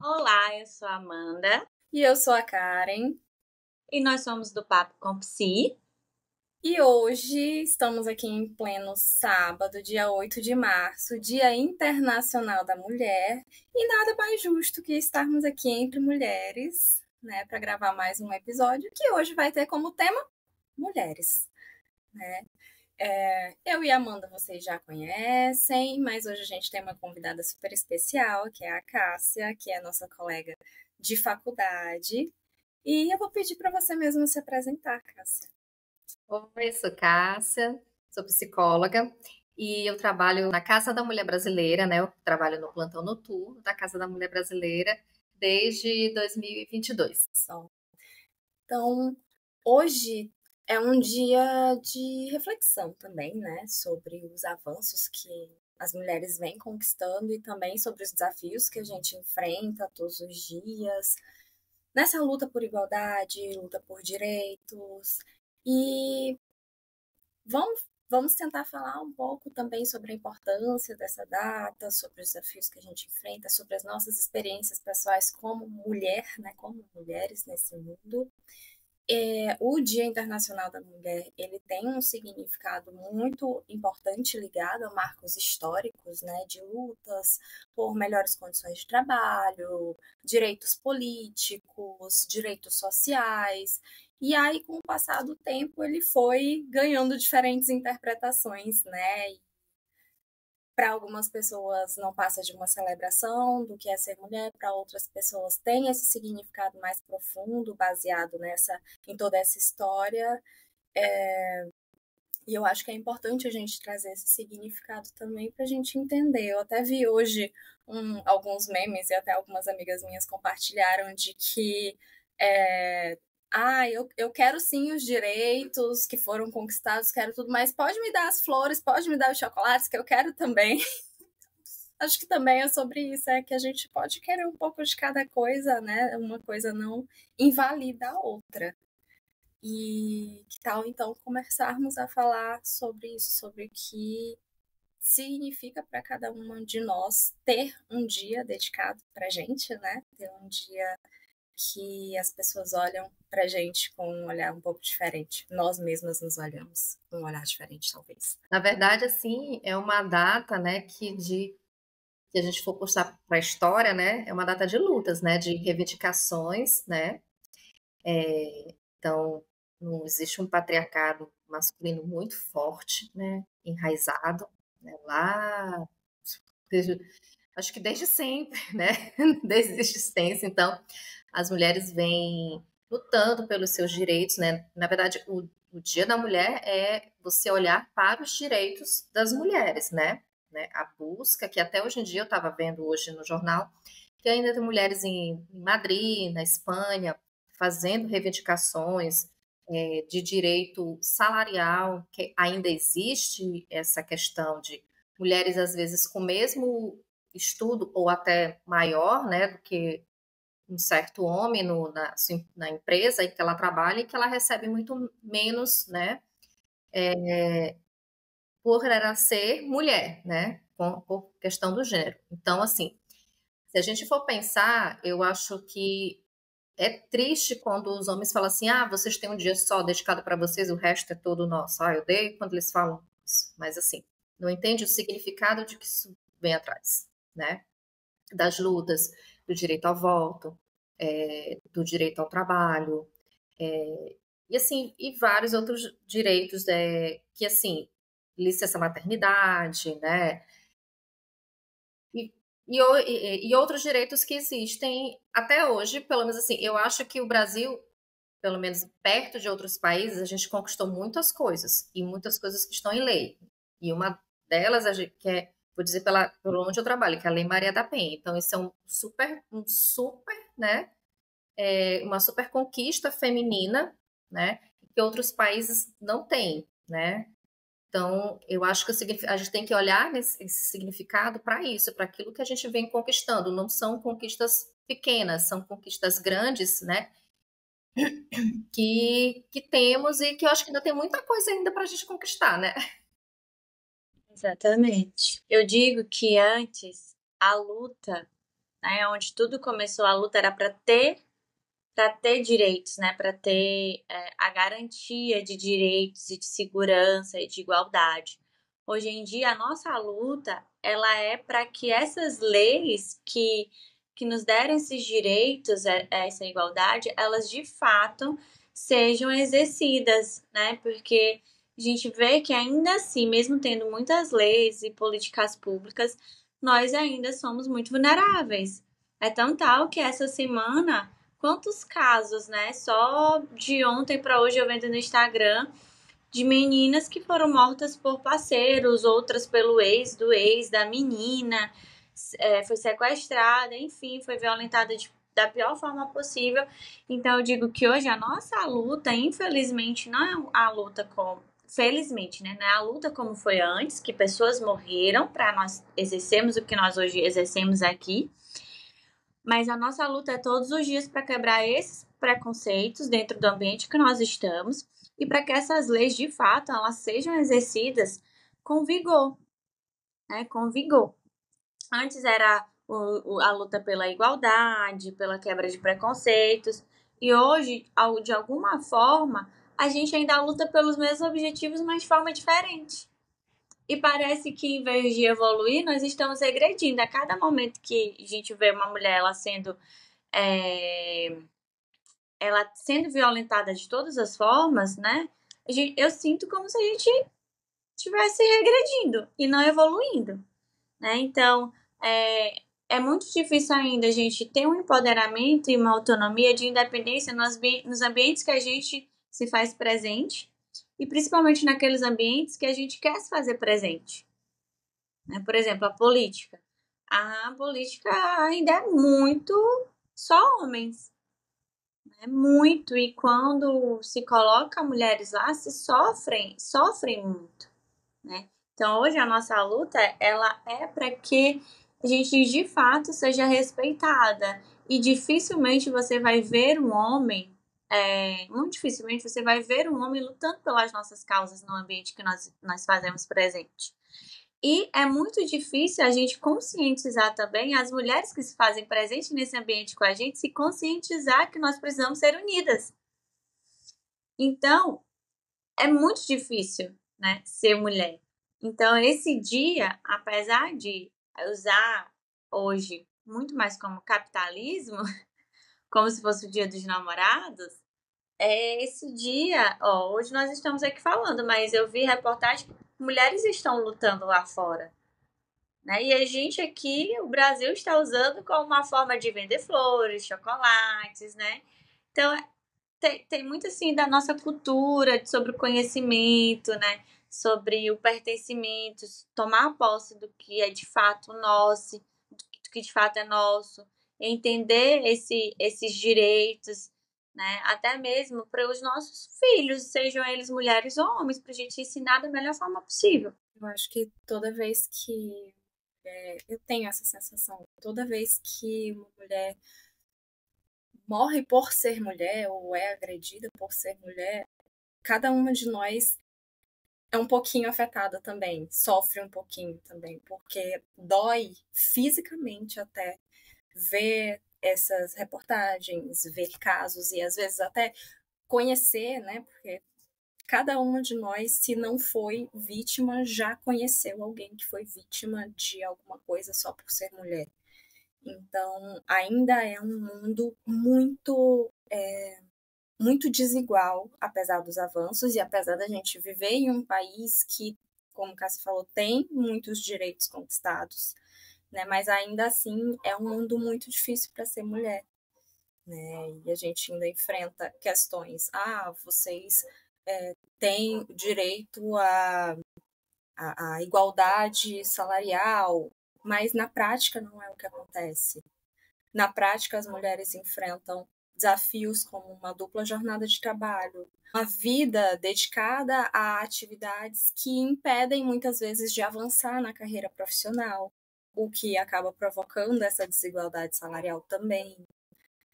Olá, eu sou a Amanda E eu sou a Karen. e nós somos do Papo com Psi. E hoje estamos aqui em pleno sábado, dia 8 de março, Dia Internacional da Mulher. E nada mais justo que estarmos aqui entre mulheres, né, para gravar mais um episódio que hoje vai ter como tema mulheres, né? Eu e a Amanda vocês já conhecem, mas hoje a gente tem uma convidada super especial, que é a Cássia, que é nossa colega de faculdade. E eu vou pedir para você mesma se apresentar, Cássia. Oi, sou Cássia, sou psicóloga e eu trabalho na Casa da Mulher Brasileira, né? Eu trabalho no plantão noturno da Casa da Mulher Brasileira desde 2022. Então, hoje é um dia de reflexão também, né, sobre os avanços que as mulheres vêm conquistando e também sobre os desafios que a gente enfrenta todos os dias nessa luta por igualdade, luta por direitos. E vamos tentar falar um pouco também sobre a importância dessa data, sobre os desafios que a gente enfrenta, sobre as nossas experiências pessoais como mulher, né, como mulheres nesse mundo. O Dia Internacional da Mulher, ele tem um significado muito importante ligado a marcos históricos, né, de lutas por melhores condições de trabalho, direitos políticos, direitos sociais. E aí, com o passar do tempo, ele foi ganhando diferentes interpretações, né? Para algumas pessoas não passa de uma celebração do que é ser mulher, para outras pessoas tem esse significado mais profundo, baseado em toda essa história. E eu acho que é importante a gente trazer esse significado também para a gente entender. Eu até vi hoje alguns memes e até algumas amigas minhas compartilharam de que eu quero sim os direitos que foram conquistados, quero tudo, mas pode me dar as flores, pode me dar os chocolates, que eu quero também. Acho que também é sobre isso, é que a gente pode querer um pouco de cada coisa, né? Uma coisa não invalida a outra. E que tal, então, começarmos a falar sobre isso, sobre o que significa para cada uma de nós ter um dia dedicado para a gente, né? Ter um dia que as pessoas olham para a gente com um olhar um pouco diferente. Nós mesmas nos olhamos com um olhar diferente, talvez. Na verdade, assim, é uma data, né, se a gente for puxar para a história, né, é uma data de lutas, né, de reivindicações, né? Então, não existe um patriarcado masculino muito forte, né, enraizado, né, lá, desde, acho que desde sempre, né, desde a existência. Então, as mulheres vêm lutando pelos seus direitos, né? Na verdade, o Dia da Mulher é você olhar para os direitos das mulheres, né? A busca, que até hoje em dia eu estava vendo hoje no jornal, que ainda tem mulheres em Madrid, na Espanha, fazendo reivindicações de direito salarial, que ainda existe essa questão de mulheres, às vezes, com o mesmo estudo ou até maior, né, do que um certo homem na empresa em que ela trabalha e que ela recebe muito menos, né, por ela ser mulher, né, por questão do gênero. Então, assim, se a gente for pensar, eu acho que é triste quando os homens falam assim: ah, vocês têm um dia só dedicado para vocês, o resto é todo nosso. Ah, eu odeio quando eles falam isso. Mas, assim, não entende o significado de que isso vem atrás, né? Das lutas, do direito ao voto, do direito ao trabalho, e assim, e vários outros direitos que, assim, licença maternidade, né? E, e outros direitos que existem até hoje, pelo menos assim, eu acho que o Brasil, pelo menos perto de outros países, a gente conquistou muitas coisas, e muitas coisas que estão em lei. E uma delas, que é, vou dizer por onde eu trabalho, que é a Lei Maria da Penha. Então, isso é um super, né, uma super conquista feminina, né, que outros países não têm, né. Então, eu acho que a gente tem que olhar esse significado para isso, para aquilo que a gente vem conquistando. Não são conquistas pequenas, são conquistas grandes, né, que temos e que eu acho que ainda tem muita coisa ainda para a gente conquistar, né? Exatamente. Eu digo que antes a luta né? Onde tudo começou, a luta era para ter direitos, né? Para ter a garantia de direitos e de segurança e de igualdade. Hoje em dia, a nossa luta, ela é para que essas leis que nos deram esses direitos, essa igualdade, elas de fato sejam exercidas, né? Porque a gente vê que ainda assim, mesmo tendo muitas leis e políticas públicas, nós ainda somos muito vulneráveis. É tão tal que essa semana, quantos casos, né? Só de ontem para hoje eu vendo no Instagram de meninas que foram mortas por parceiros, outras pelo ex do ex da menina, foi sequestrada, enfim, foi violentada da pior forma possível. Então eu digo que hoje a nossa luta, infelizmente, não é a luta como... Felizmente, né? Não é a luta como foi antes, que pessoas morreram para nós exercermos o que nós hoje exercemos aqui. Mas a nossa luta é todos os dias para quebrar esses preconceitos dentro do ambiente que nós estamos e para que essas leis, de fato, elas sejam exercidas com vigor, né? Com vigor. Antes era a luta pela igualdade, pela quebra de preconceitos, e hoje, de alguma forma, a gente ainda luta pelos mesmos objetivos, mas de forma diferente. E parece que, em vez de evoluir, nós estamos regredindo. A cada momento que a gente vê uma mulher ela sendo violentada de todas as formas, né? Eu sinto como se a gente estivesse regredindo e não evoluindo, né? Então, é muito difícil ainda a gente ter um empoderamento e uma autonomia de independência nos ambientes que a gente se faz presente e principalmente naqueles ambientes que a gente quer se fazer presente, né? Por exemplo, a política. A política ainda é muito só homens, né? Muito. E quando se coloca mulheres lá, sofrem muito, né? Então, hoje a nossa luta, ela é para que a gente de fato seja respeitada. E dificilmente você vai ver um homem, muito dificilmente você vai ver um homem lutando pelas nossas causas no ambiente que nós fazemos presente. E é muito difícil a gente conscientizar também as mulheres que se fazem presente nesse ambiente com a gente, se conscientizar que nós precisamos ser unidas. Então, é muito difícil, né, ser mulher. Então, esse dia, apesar de usar hoje muito mais como capitalismo, como se fosse o dia dos namorados, esse dia, hoje nós estamos aqui falando, mas eu vi reportagem que mulheres estão lutando lá fora, né? E a gente aqui, o Brasil está usando como uma forma de vender flores, chocolates, né? Então, tem muito assim da nossa cultura, sobre o conhecimento, né? Sobre o pertencimento, tomar posse do que é de fato nosso, do que de fato é nosso, entender esses direitos, né? Até mesmo para os nossos filhos, sejam eles mulheres ou homens, para a gente ensinar da melhor forma possível. Eu acho que toda vez que eu tenho essa sensação, toda vez que uma mulher morre por ser mulher ou é agredida por ser mulher, cada uma de nós é um pouquinho afetada também, sofre um pouquinho também, porque dói fisicamente até ver essas reportagens, ver casos e às vezes até conhecer, né? Porque cada uma de nós, se não foi vítima, já conheceu alguém que foi vítima de alguma coisa só por ser mulher. Então, ainda é um mundo muito desigual, apesar dos avanços e apesar da gente viver em um país que, como o Cássio falou, tem muitos direitos conquistados, né? Mas ainda assim é um mundo muito difícil para ser mulher, né? E a gente ainda enfrenta questões. Vocês têm direito à igualdade salarial, mas na prática não é o que acontece. Na prática, as mulheres enfrentam desafios como uma dupla jornada de trabalho, uma vida dedicada a atividades que impedem muitas vezes de avançar na carreira profissional, o que acaba provocando essa desigualdade salarial também.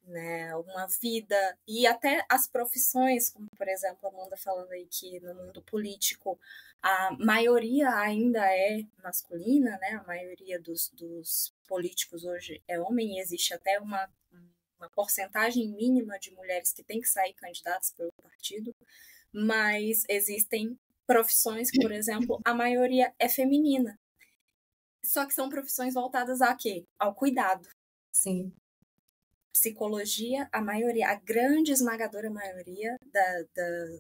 né, uma vida, e até as profissões, como por exemplo a Amanda falando aí que no mundo político a maioria ainda é masculina, né, a maioria dos políticos hoje é homem, e existe até uma porcentagem mínima de mulheres que têm que sair candidatas pelo partido, mas existem profissões que, por exemplo, a maioria é feminina. Só que são profissões voltadas a quê? Ao cuidado. Sim. Psicologia, a maioria, a grande esmagadora maioria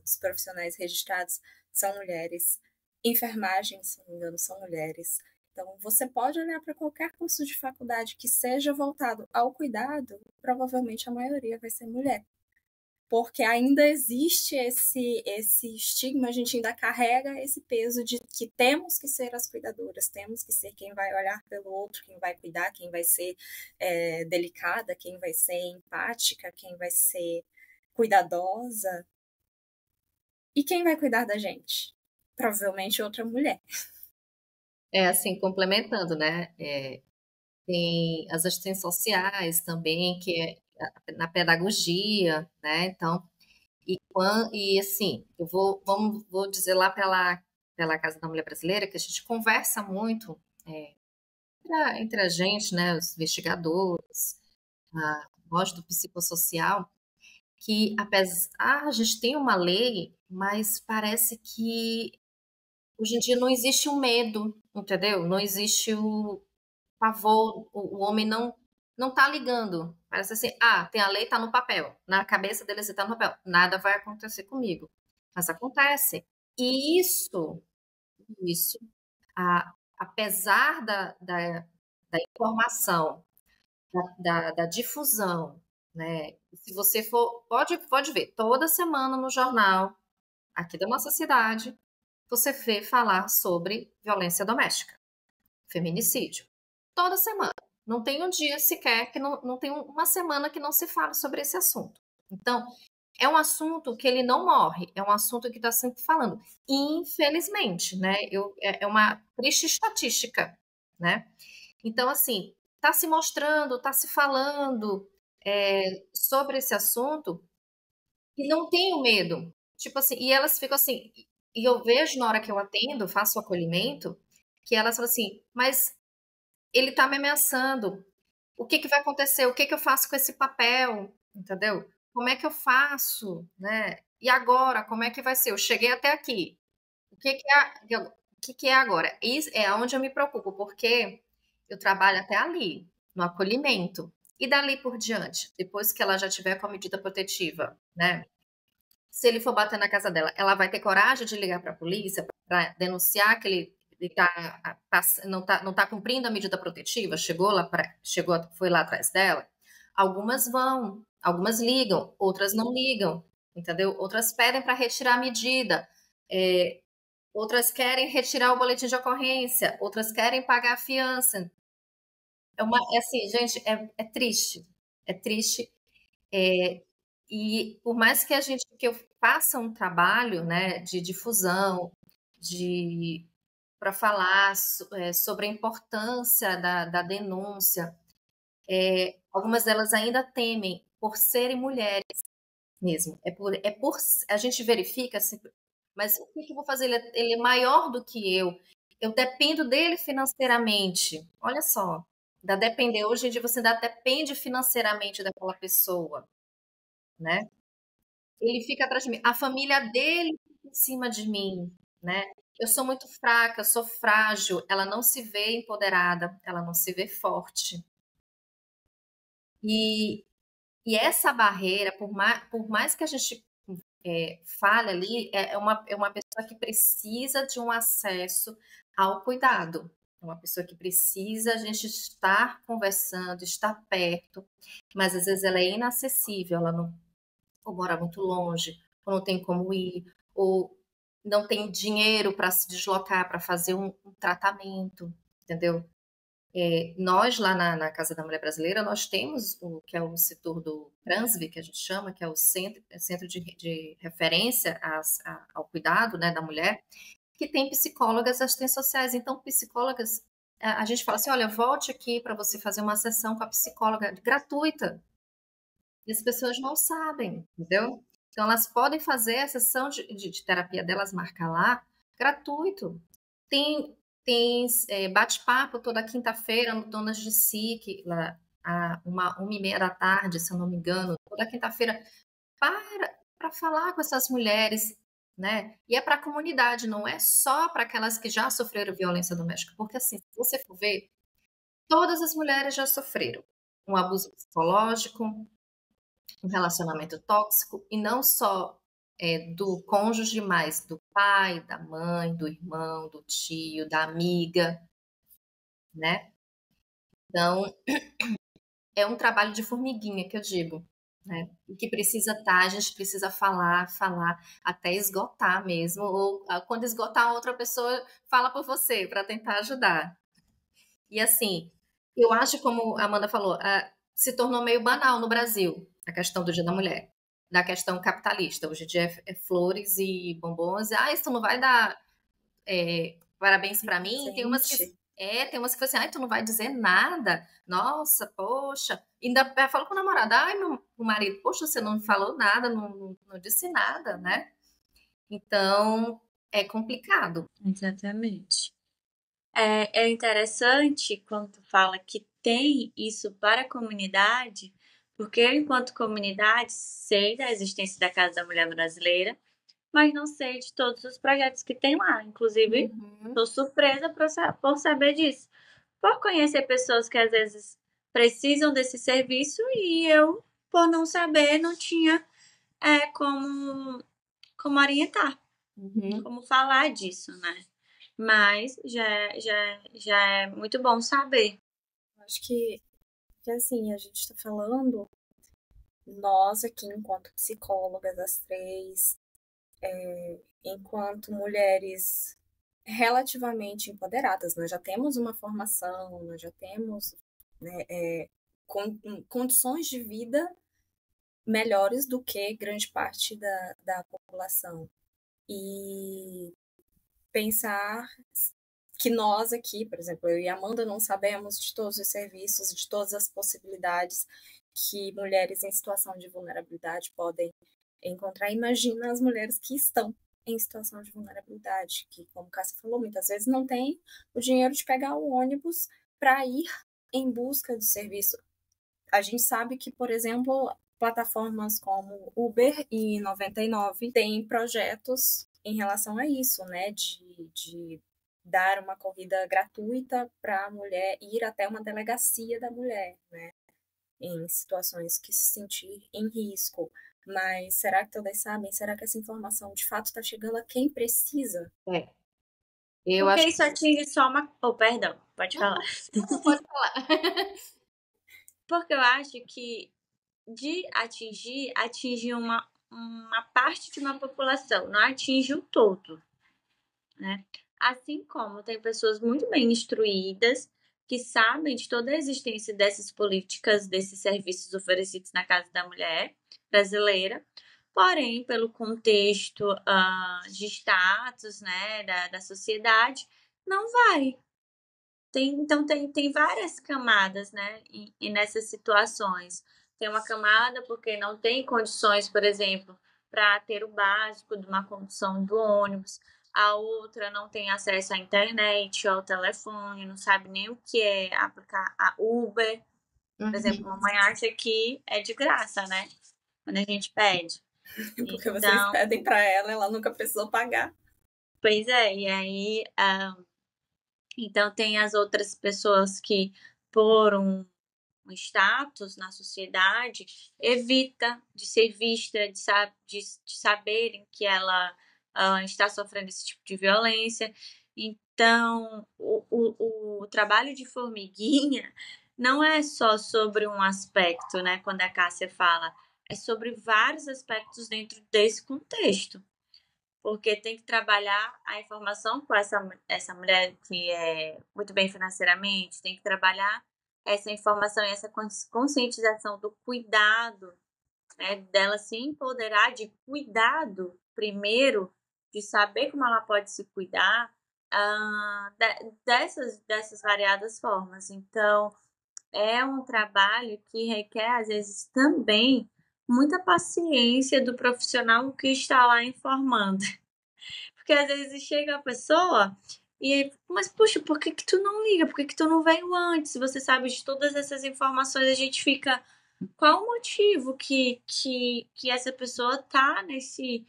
dos profissionais registrados são mulheres. Enfermagem, se não me engano, são mulheres. Então, você pode olhar para qualquer curso de faculdade que seja voltado ao cuidado, provavelmente a maioria vai ser mulher. Porque ainda existe esse estigma, a gente ainda carrega esse peso de que temos que ser as cuidadoras, temos que ser quem vai olhar pelo outro, quem vai cuidar, quem vai ser delicada, quem vai ser empática, quem vai ser cuidadosa. E quem vai cuidar da gente? Provavelmente outra mulher. Assim, complementando, né? Tem as assistentes sociais também, que é na pedagogia, né? Então, e assim, vou dizer lá pela Casa da Mulher Brasileira que a gente conversa muito entre a gente, né? Os investigadores, nós do psicossocial, que apesar a gente tem uma lei, mas parece que hoje em dia não existe o medo, entendeu? Não existe o pavor, o homem não tá ligando. Parece assim, tem a lei, tá no papel. Na cabeça dele assim, tá no papel. Nada vai acontecer comigo. Mas acontece. E isso, apesar da informação, da difusão, né? Se você for, pode ver, toda semana no jornal, aqui da nossa cidade, você vê falar sobre violência doméstica, feminicídio. Toda semana. Não tem um dia sequer que não tem uma semana que não se fala sobre esse assunto. Então, é um assunto que ele não morre, é um assunto que está sempre falando. Infelizmente, né? É uma triste estatística, né? Então, assim, está se mostrando, está se falando sobre esse assunto e não tenho medo. Tipo assim, e elas ficam assim, e eu vejo na hora que eu atendo, faço o acolhimento, que elas falam assim, mas ele tá me ameaçando. O que que vai acontecer? O que que eu faço com esse papel? Entendeu? Como é que eu faço, né? E agora, como é que vai ser? Eu cheguei até aqui. O que que é agora? Isso é onde eu me preocupo, porque eu trabalho até ali, no acolhimento. E dali por diante, depois que ela já tiver com a medida protetiva, né? Se ele for bater na casa dela, ela vai ter coragem de ligar para a polícia para denunciar que ele não tá cumprindo a medida protetiva? Foi lá atrás dela? Algumas vão, algumas ligam, outras não ligam, entendeu? Outras pedem para retirar a medida, outras querem retirar o boletim de ocorrência, outras querem pagar a fiança. Assim, gente, é triste, é triste. E por mais que eu faça um trabalho, né, de difusão, para falar sobre a importância da denúncia, algumas delas ainda temem por serem mulheres mesmo. A gente verifica, assim, mas o que eu vou fazer? Ele é maior do que eu dependo dele financeiramente. Olha só, hoje em dia você ainda depende financeiramente daquela pessoa, né? Ele fica atrás de mim. A família dele fica em cima de mim, né? Eu sou muito fraca, eu sou frágil. Ela não se vê empoderada, ela não se vê forte. E, e essa barreira, por mais que a gente fale ali, é uma pessoa que precisa de um acesso ao cuidado. É uma pessoa que precisa a gente estar conversando, estar perto, mas às vezes ela é inacessível, ela não ou mora muito longe, ou não tem como ir, ou não tem dinheiro para se deslocar para fazer um tratamento, entendeu? Nós lá na Casa da Mulher Brasileira, nós temos o que é o setor do Transvi, que a gente chama, que é o centro de referência ao cuidado, né, da mulher, que tem psicólogas assistentes sociais. Então, psicólogas, a gente fala assim, olha, volte aqui para você fazer uma sessão com a psicóloga gratuita. E as pessoas não sabem, entendeu? Então, elas podem fazer a sessão de terapia delas, marcar lá, gratuito. Tem bate-papo toda quinta-feira no Donas de Si, que lá, 1h30 da tarde, se eu não me engano, toda quinta-feira, para falar com essas mulheres, né? E é para a comunidade, não é só para aquelas que já sofreram violência doméstica, porque assim, se você for ver, todas as mulheres já sofreram um abuso psicológico, um relacionamento tóxico, e não só do cônjuge, mas do pai, da mãe, do irmão, do tio, da amiga, né? Então, é um trabalho de formiguinha que eu digo, né? E que precisa estar, a gente precisa falar, até esgotar mesmo, ou quando esgotar, a outra pessoa fala por você, para tentar ajudar. E assim, eu acho, como a Amanda falou, se tornou meio banal no Brasil, a questão do Dia da Mulher, da questão capitalista. Hoje em dia é flores e bombons. Isso não vai dar parabéns para mim. Tem umas que falam assim, tu não vai dizer nada. Nossa, poxa. Ainda falo com o namorado, meu marido, poxa, você não falou nada, não disse nada, né? Então, é complicado. Exatamente. É interessante quando tu fala que tem isso para a comunidade, porque eu, enquanto comunidade, sei da existência da Casa da Mulher Brasileira, mas não sei de todos os projetos que tem lá. Inclusive, estou surpresa por saber disso. Por conhecer pessoas que às vezes precisam desse serviço e eu, por não saber, não tinha como orientar, como falar disso, né? Mas já é muito bom saber. Acho que assim, a gente está falando, nós aqui, enquanto psicólogas, as três, enquanto mulheres relativamente empoderadas, nós já temos uma formação, nós já temos, né, condições de vida melhores do que grande parte da população. E pensar que nós aqui, por exemplo, eu e a Amanda não sabemos de todos os serviços, de todas as possibilidades que mulheres em situação de vulnerabilidade podem encontrar. Imagina as mulheres que estão em situação de vulnerabilidade, que, como Cássia falou, muitas vezes não tem o dinheiro de pegar o ônibus para ir em busca do serviço. A gente sabe que, por exemplo, plataformas como Uber e 99 têm projetos em relação a isso, né, de dar uma corrida gratuita para a mulher ir até uma delegacia da mulher, né, em situações que se sentir em risco. Mas será que todas sabem? Será que essa informação de fato está chegando a quem precisa? Eu Porque acho isso atinge só uma... Oh, perdão, pode falar. Não, pode falar. Porque eu acho que de atinge uma parte de uma população, não atinge o todo, né? Assim como tem pessoas muito bem instruídas que sabem de toda a existência dessas políticas, desses serviços oferecidos na Casa da Mulher brasileira, porém, pelo contexto de status, né, da sociedade, não vai. Então, tem várias camadas, né, e nessas situações. Tem uma camada porque não tem condições, por exemplo, para ter o básico de uma condução do ônibus. A outra não tem acesso à internet, ao telefone, não sabe nem o que é aplicar a Uber. Por exemplo, a mamãe acha que é de graça, né? Quando a gente pede. Porque vocês pedem para ela nunca precisou pagar. Pois é, e aí... Então, tem as outras pessoas que, por um status na sociedade, evita de ser vista, de saberem que ela está sofrendo esse tipo de violência. Então, o trabalho de formiguinha não é só sobre um aspecto, né? Quando a Cássia fala, é sobre vários aspectos dentro desse contexto. Porque tem que trabalhar a informação com essa mulher que é muito bem financeiramente, tem que trabalhar essa informação e essa conscientização do cuidado, né, dela se empoderar de cuidado primeiro, de saber como ela pode se cuidar dessas variadas formas. Então, é um trabalho que requer, às vezes, também muita paciência do profissional que está lá informando. Porque às vezes chega a pessoa e, mas puxa, por que tu não liga? Por que tu não veio antes? Você sabe de todas essas informações, a gente fica, qual o motivo que essa pessoa tá nesse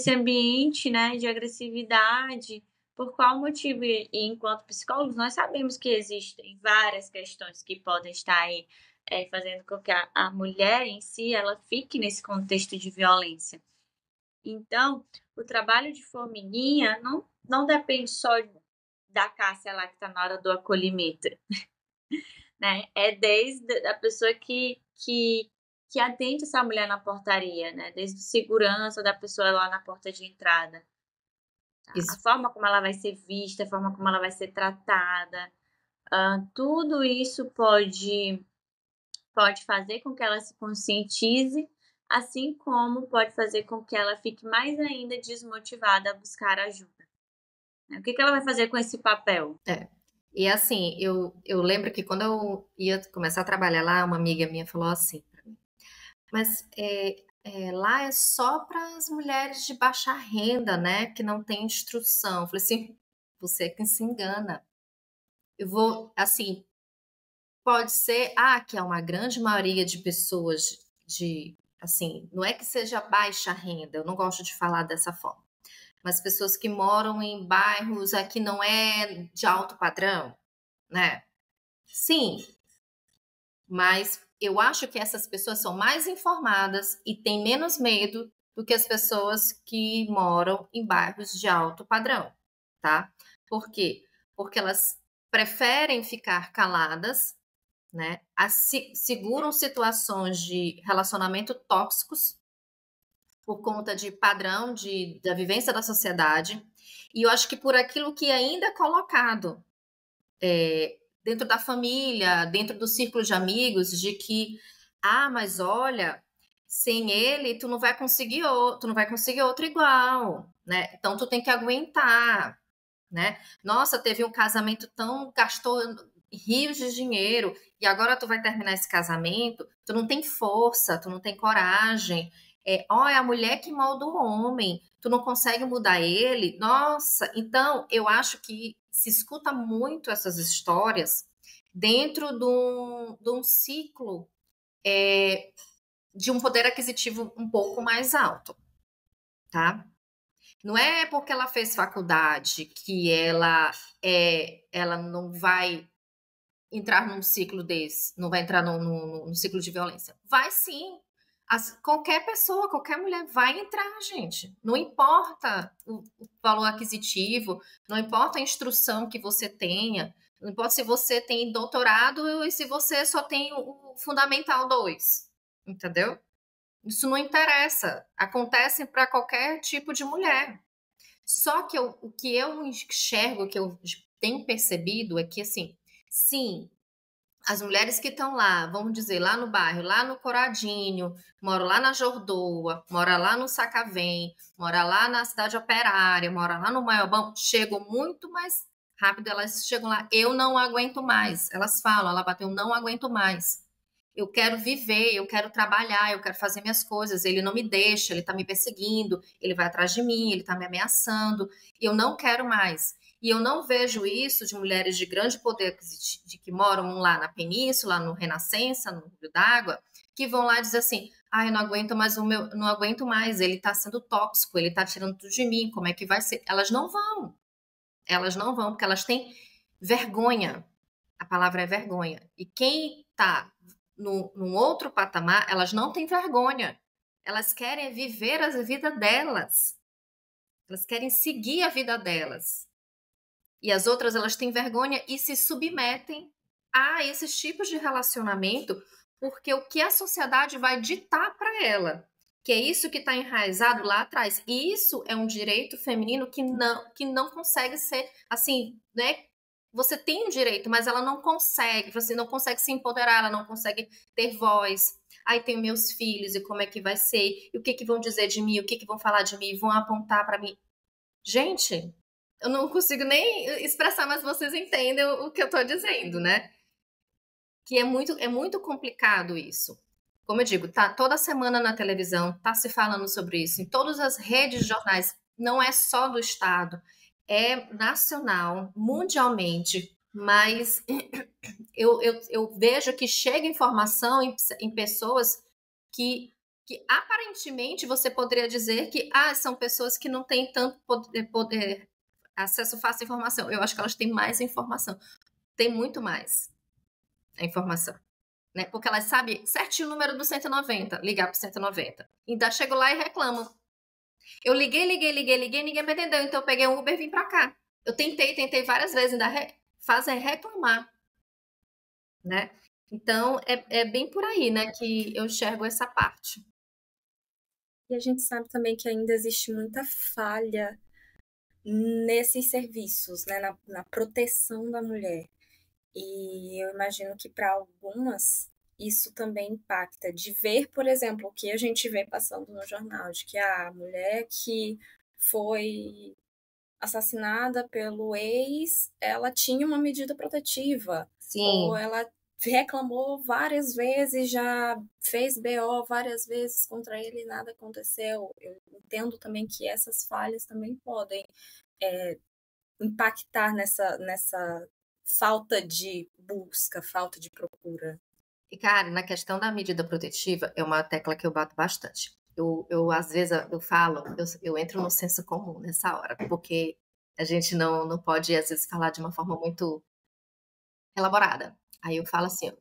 ambiente, né, de agressividade? Por qual motivo? E enquanto psicólogos, nós sabemos que existem várias questões que podem estar aí fazendo com que a mulher em si ela fique nesse contexto de violência. Então, o trabalho de formiguinha não depende só da Cássia lá que está na hora do acolhimento, né? É desde a pessoa que atende essa mulher na portaria, né? Desde o segurança da pessoa lá na porta de entrada. A forma como ela vai ser vista, a forma como ela vai ser tratada, tudo isso pode fazer com que ela se conscientize, assim como pode fazer com que ela fique mais ainda desmotivada a buscar ajuda. O que ela vai fazer com esse papel? E assim, eu lembro que quando eu ia começar a trabalhar lá, uma amiga minha falou assim pra mim, mas lá é só para as mulheres de baixa renda, né, que não tem instrução. Eu falei assim, você é quem se engana. Eu vou, assim, pode ser, que é uma grande maioria de pessoas assim, não é que seja baixa renda, eu não gosto de falar dessa forma, mas pessoas que moram em bairros que não é de alto padrão, né? Sim, mas eu acho que essas pessoas são mais informadas e têm menos medo do que as pessoas que moram em bairros de alto padrão, tá? Por quê? Porque elas preferem ficar caladas, né? Seguram situações de relacionamento tóxicos por conta de padrão da vivência da sociedade. E eu acho que por aquilo que ainda é colocado dentro da família, dentro do círculo de amigos, de que, mas olha, sem ele tu não vai conseguir outro igual, né? Então tu tem que aguentar, né? Nossa, teve um casamento gastou rios de dinheiro e agora tu vai terminar esse casamento, tu não tem força, tu não tem coragem. É a mulher que molda o homem, tu não consegue mudar ele. Nossa, então eu acho que se escuta muito essas histórias dentro de um ciclo de um poder aquisitivo um pouco mais alto, tá? Não é porque ela fez faculdade que ela não vai entrar num ciclo desse, não vai entrar num ciclo de violência. Vai sim. Qualquer pessoa, qualquer mulher vai entrar, gente. Não importa o valor aquisitivo, não importa a instrução que você tenha, não importa se você tem doutorado e se você só tem o Fundamental 2, entendeu? Isso não interessa. Acontece para qualquer tipo de mulher. Só que o que eu enxergo, o que eu tenho percebido é que, assim, sim, as mulheres que estão lá, vamos dizer, lá no bairro, lá no Coradinho, moram lá na Jordoa, moram lá no Sacavém, moram lá na Cidade Operária, moram lá no Maiobão, chegam muito mais rápido, elas chegam lá, eu não aguento mais. Elas falam, ela bateu, não aguento mais. Eu quero viver, eu quero trabalhar, eu quero fazer minhas coisas. Ele não me deixa, ele tá me perseguindo, ele vai atrás de mim, ele tá me ameaçando. Eu não quero mais. E eu não vejo isso de mulheres de grande poder aquisitivo, que moram lá na Península, no Renascença, no Rio d'Água, que vão lá dizer assim, eu não aguento mais não aguento mais, ele tá sendo tóxico, ele tá tirando tudo de mim, como é que vai ser? Elas não vão, porque elas têm vergonha. A palavra é vergonha. E quem tá num outro patamar, elas não têm vergonha. Elas querem viver a vida delas. Elas querem seguir a vida delas. E as outras, elas têm vergonha e se submetem a esses tipos de relacionamento, porque o que a sociedade vai ditar para ela, que é isso que está enraizado lá atrás. E isso é um direito feminino que não consegue ser, assim, né? Você tem um direito, mas ela não consegue, você não consegue se empoderar, ela não consegue ter voz. Aí tem meus filhos, e como é que vai ser? E o que vão dizer de mim? O que vão falar de mim? Vão apontar para mim? Gente, eu não consigo nem expressar, mas vocês entendem o que eu tô dizendo, né? Que é muito complicado isso. como eu digo, tá toda semana na televisão, tá se falando sobre isso, em todas as redes de jornais, não é só do estado, é nacional, mundialmente, mas eu vejo que chega informação em pessoas que aparentemente você poderia dizer que são pessoas que não têm tanto poder acesso fácil à informação. Eu acho que elas têm mais informação. Tem muito mais a informação. Né? Porque elas sabem certinho o número do 190, ligar para o 190. Ainda chego lá e reclamo. Eu liguei, ninguém me atendeu, então eu peguei um Uber e vim para cá. Eu tentei várias vezes, ainda fazem reclamar. Né? Então, é bem por aí, né, que eu enxergo essa parte. E a gente sabe também que ainda existe muita falha nesses serviços, né, na proteção da mulher. E eu imagino que para algumas isso também impacta, de ver, por exemplo, o que a gente vê passando no jornal, de que a mulher que foi assassinada pelo ex, ela tinha uma medida protetiva. Sim. Ou ela reclamou várias vezes, já fez BO várias vezes contra ele e nada aconteceu. Eu entendo também que essas falhas também podem impactar nessa falta de busca, falta de procura. E, cara, na questão da medida protetiva, é uma tecla que eu bato bastante. Eu às vezes, eu falo, eu entro no senso comum nessa hora, porque a gente não pode, às vezes, falar de uma forma muito elaborada. Aí eu falo assim,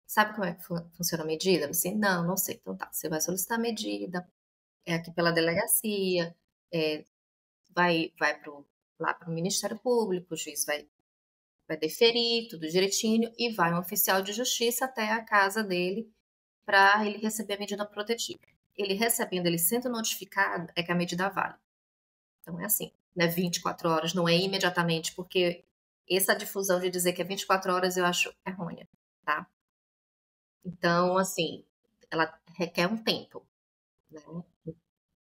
sabe como é que funciona a medida? Você, não sei. Então tá, você vai solicitar a medida, aqui pela delegacia, vai lá para o Ministério Público, o juiz vai deferir tudo direitinho e vai um oficial de justiça até a casa dele para ele receber a medida protetiva. Ele recebendo, ele sendo notificado, é que a medida vale. Então é assim, não é 24 horas, não é imediatamente, porque essa difusão de dizer que é 24 horas eu acho errônea, tá? Então, assim, ela requer um tempo, né?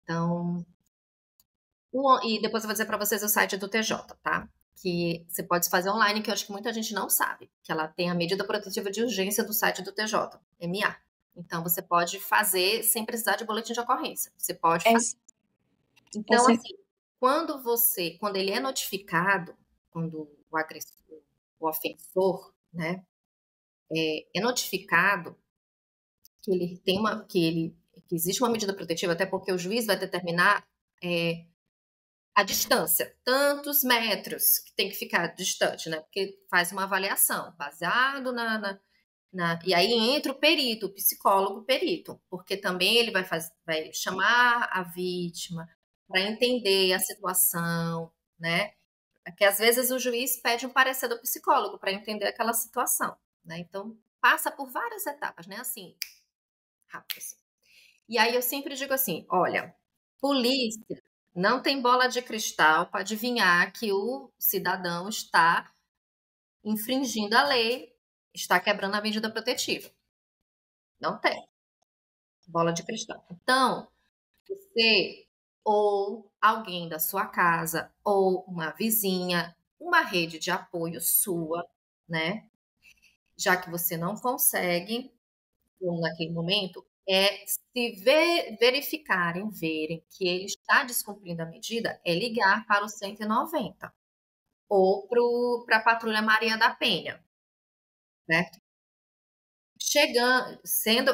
Então, e depois eu vou dizer para vocês o site do TJ, tá? Que você pode fazer online, que eu acho que muita gente não sabe, que ela tem a medida protetiva de urgência do site do TJ, MA. Então, você pode fazer sem precisar de boletim de ocorrência. Você pode fazer. Então, assim, quando ele é notificado, quando o agressor, o ofensor, né, é notificado que ele tem que existe uma medida protetiva, até porque o juiz vai determinar a distância, tantos metros que tem que ficar distante, né? Porque faz uma avaliação baseado e aí entra o perito, o psicólogo perito, porque também ele vai chamar a vítima para entender a situação, né? Porque às vezes o juiz pede um parecer do psicólogo para entender aquela situação, né? Então passa por várias etapas, né? Assim, rápido assim. E aí eu sempre digo assim, olha, polícia não tem bola de cristal para adivinhar que o cidadão está infringindo a lei, está quebrando a medida protetiva. Não tem bola de cristal. Então, você ou alguém da sua casa ou uma vizinha, uma rede de apoio sua, né? Já que você não consegue, naquele momento, se verem que ele está descumprindo a medida, é ligar para o 190 ou para a Patrulha Maria da Penha, certo?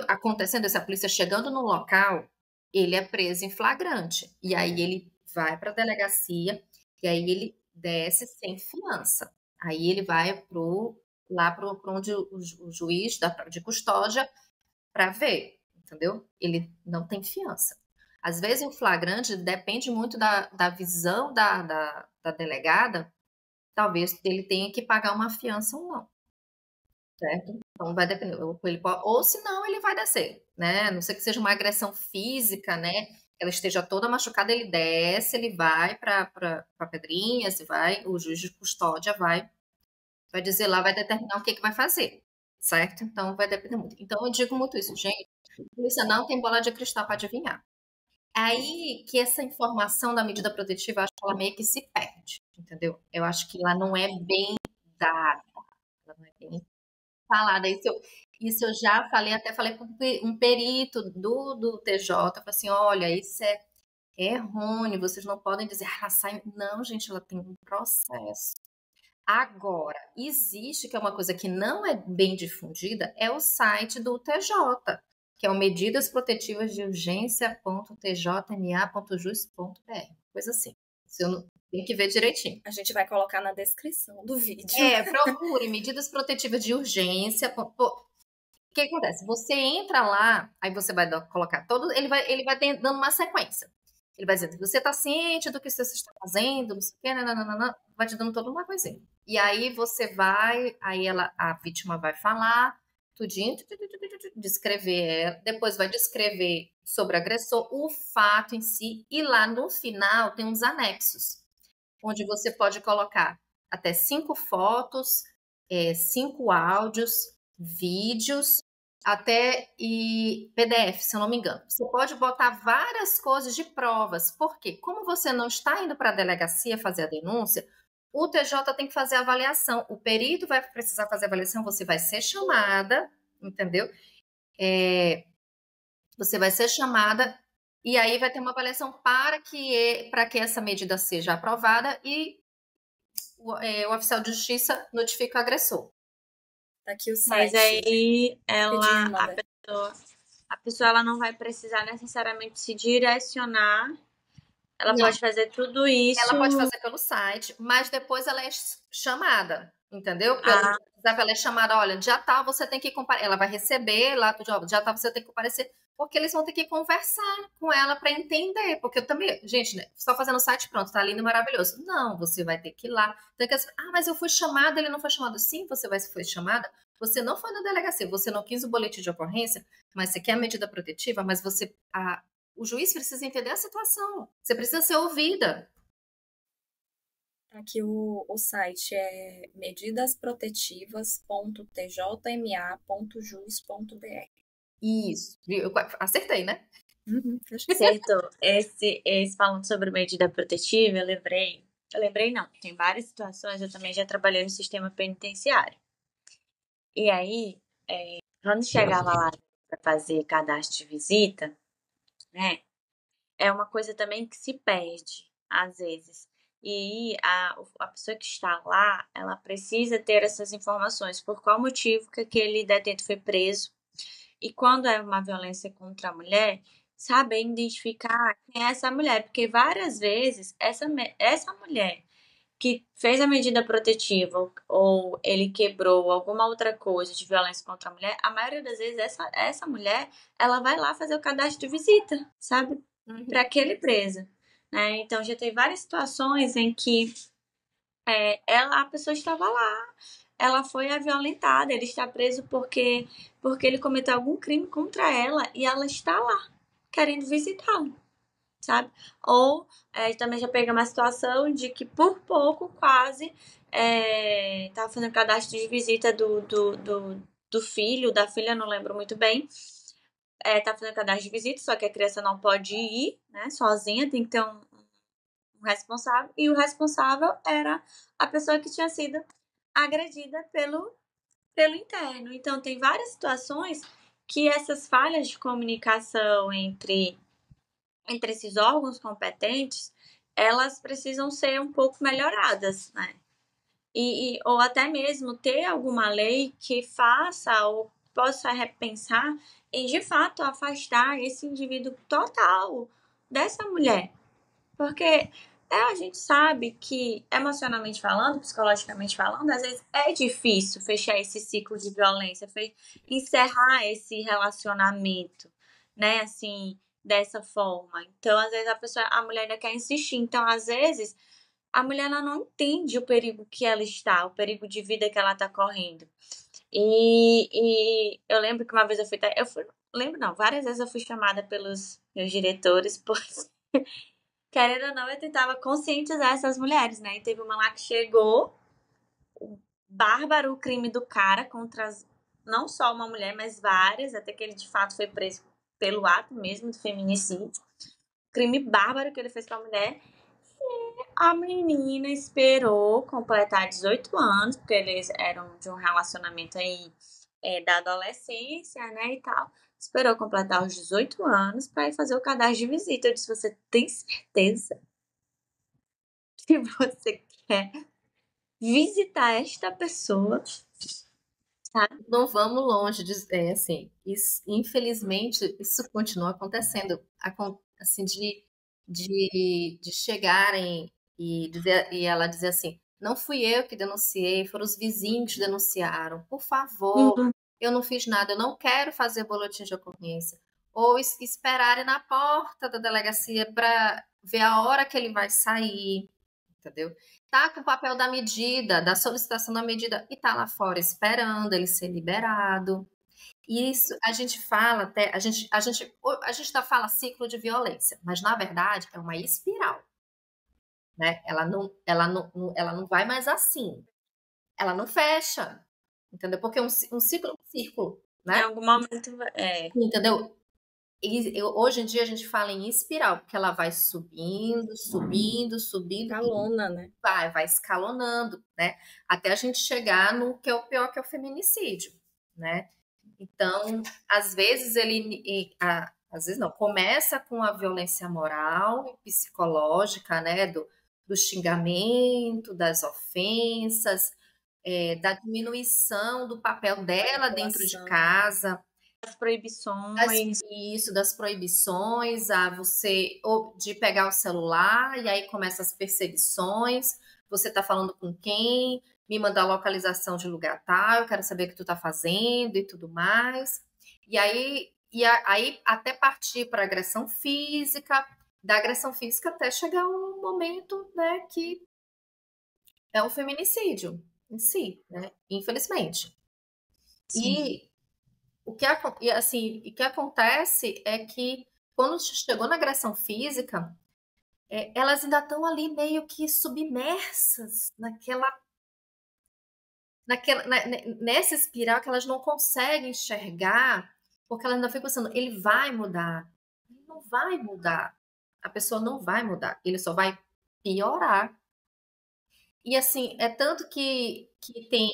Acontecendo essa polícia chegando no local, ele é preso em flagrante. E aí ele vai para a delegacia e aí ele desce sem fiança. Aí ele vai lá para onde o juiz de custódia para ver, entendeu? Ele não tem fiança. Às vezes o flagrante depende muito da visão da delegada, talvez ele tenha que pagar uma fiança ou não, certo? Então vai depender, ou se não ele vai descer, né? A não sei que seja uma agressão física, né? Ela esteja toda machucada, ele desce, ele vai para Pedrinha, o juiz de custódia vai dizer lá, vai determinar o que vai fazer, certo? Então vai depender muito. Então eu digo muito isso, gente. A polícia não tem bola de cristal para adivinhar. Aí que essa informação da medida protetiva, eu acho que ela meio que se perde, entendeu? Eu acho que ela não é bem dada. Ela não é bem falada. Isso eu já falei, até falei com um perito do TJ, falei assim, olha, isso é errôneo, vocês não podem dizer, ela sai. Não, gente, ela tem um processo. Agora, existe, que é uma coisa que não é bem difundida, é o site do TJ, que é o Medidas Protetivas de Urgência.tjma.jus.br, coisa assim. Se eu não, tem que ver direitinho. A gente vai colocar na descrição do vídeo. Procure medidas protetivas de urgência. O que acontece? Você entra lá, aí você vai colocar todo, ele vai dando uma sequência. Ele vai dizer, você está ciente do que você está fazendo, não sei o quê, nananana, vai te dando toda uma coisinha. E aí você vai, aí a vítima vai falar, tudinho, descrever, depois vai descrever sobre o agressor, o fato em si, e lá no final tem uns anexos, onde você pode colocar até 5 fotos, 5 áudios, vídeos, até e PDF, se eu não me engano. Você pode botar várias coisas de provas. Por quê? Como você não está indo para a delegacia fazer a denúncia, o TJ tem que fazer a avaliação. O perito vai precisar fazer a avaliação, você vai ser chamada, entendeu? Você vai ser chamada e aí vai ter uma avaliação para que essa medida seja aprovada e o oficial de justiça notifica o agressor. Tá aqui o site. Mas aí Rapidinho, a pessoa ela não vai precisar necessariamente se direcionar. Ela Não. pode fazer tudo isso. Ela pode fazer pelo site, mas depois ela é chamada, entendeu? Pelo WhatsApp ela é chamada, olha, já tá, você tem que comparecer. Ela vai receber lá, já tá, você tem que comparecer, porque eles vão ter que conversar com ela para entender, porque eu também, gente, né, só fazendo o site, pronto, tá lindo e maravilhoso. Não, você vai ter que ir lá. Mas eu fui chamada, ele não foi chamado. Sim, foi chamada. Você não foi na delegacia, você não quis o boletim de ocorrência, mas você quer a medida protetiva, mas o juiz precisa entender a situação. Você precisa ser ouvida. Aqui o site é medidasprotetivas.tjma.jus.br. Isso. Eu acertei, né? Acertou. Esse falando sobre medida protetiva, eu lembrei não, tem várias situações, eu também já trabalhei no sistema penitenciário. E aí, quando chegava lá para fazer cadastro de visita, né, é uma coisa também que se perde, às vezes. E a pessoa que está lá, ela precisa ter essas informações, por qual motivo que aquele detento foi preso. E quando é uma violência contra a mulher, saber identificar quem é essa mulher, porque várias vezes essa mulher que fez a medida protetiva ou ele quebrou alguma outra coisa de violência contra a mulher, a maioria das vezes essa mulher, ela vai lá fazer o cadastro de visita, sabe? Para aquele preso, né? Então já tem várias situações em que a pessoa estava lá, ela foi violentada, ele está preso porque ele cometeu algum crime contra ela e ela está lá querendo visitá-lo, sabe? Ou também já peguei uma situação de que por pouco quase estava fazendo cadastro de visita do filho, da filha, não lembro muito bem. Tá fazendo cadastro de visita, só que a criança não pode ir, né, sozinha, tem que ter um responsável, e o responsável era a pessoa que tinha sido agredida pelo interno. Então, tem várias situações que essas falhas de comunicação entre esses órgãos competentes, elas precisam ser um pouco melhoradas, né? Ou até mesmo ter alguma lei que faça ou possa repensar em, de fato, afastar esse indivíduo total dessa mulher. Porque a gente sabe que, emocionalmente falando, psicologicamente falando, às vezes é difícil fechar esse ciclo de violência, encerrar esse relacionamento, né, assim, dessa forma. Então, às vezes, a mulher ainda quer insistir. Então, às vezes, a mulher ela não entende o perigo que ela está, o perigo de vida que ela está correndo. E eu lembro que uma vez várias vezes eu fui chamada pelos meus diretores, porque, querendo ou não, eu tentava conscientizar essas mulheres, né? E teve uma lá que chegou, bárbaro o crime do cara contra não só uma mulher, mas várias, até que ele de fato foi preso pelo ato mesmo do feminicídio. Crime bárbaro que ele fez com a mulher. E a menina esperou completar 18 anos, porque eles eram de um relacionamento aí da adolescência, né, e tal. Esperou completar os 18 anos para ir fazer o cadastro de visita. Eu disse, você tem certeza que você quer visitar esta pessoa, sabe? Não vamos longe, assim, infelizmente, isso continua acontecendo, assim, de chegarem e ela dizer assim, não fui eu que denunciei, foram os vizinhos que denunciaram, por favor, eu não fiz nada, eu não quero fazer boletim de ocorrência. Ou esperarem na porta da delegacia para ver a hora que ele vai sair, entendeu? Tá com o papel da medida, da solicitação da medida, e tá lá fora esperando ele ser liberado. Isso a gente fala até, a gente fala ciclo de violência, mas na verdade é uma espiral, né? Ela não vai mais assim, ela não fecha, entendeu? Porque um ciclo é um círculo, né? Em algum momento, Entendeu? Hoje em dia a gente fala em espiral, porque ela vai subindo, subindo, subindo. Escalona, né? Vai escalonando, né? Até a gente chegar no que é o pior, que é o feminicídio, né? Então, às vezes às vezes não, começa com a violência moral, psicológica, né? Do xingamento, das ofensas, da diminuição do papel dela dentro de casa, as proibições. Isso, das proibições, de pegar o celular, e aí começam as perseguições, você tá falando com quem, me manda a localização de lugar tal, eu quero saber o que tu tá fazendo e tudo mais. E aí até partir para agressão física, da agressão física até chegar um momento, né, que é o feminicídio em si, né, infelizmente. Sim. O que acontece é que quando chegou na agressão física, elas ainda estão ali meio que submersas nessa espiral que elas não conseguem enxergar, porque elas ainda ficam pensando, ele vai mudar. Ele não vai mudar. A pessoa não vai mudar. Ele só vai piorar. E assim, é tanto que tem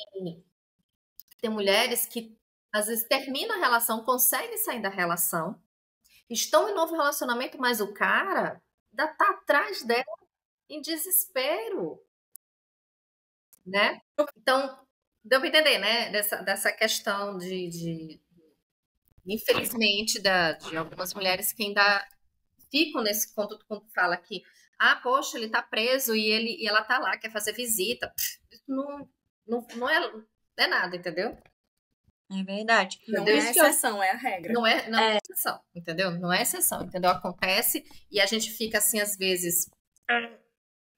mulheres que às vezes terminam a relação, conseguem sair da relação, estão em novo relacionamento, mas o cara ainda tá atrás dela em desespero, né? Então, deu para entender, né? Dessa questão infelizmente, de algumas mulheres que ainda ficam nesse ponto quando fala que, poxa, ele tá preso e ela tá lá, quer fazer visita. Não é nada, entendeu? É verdade. Não é exceção, é a regra. Não é exceção, entendeu? Não é exceção, entendeu? Acontece e a gente fica assim, às vezes,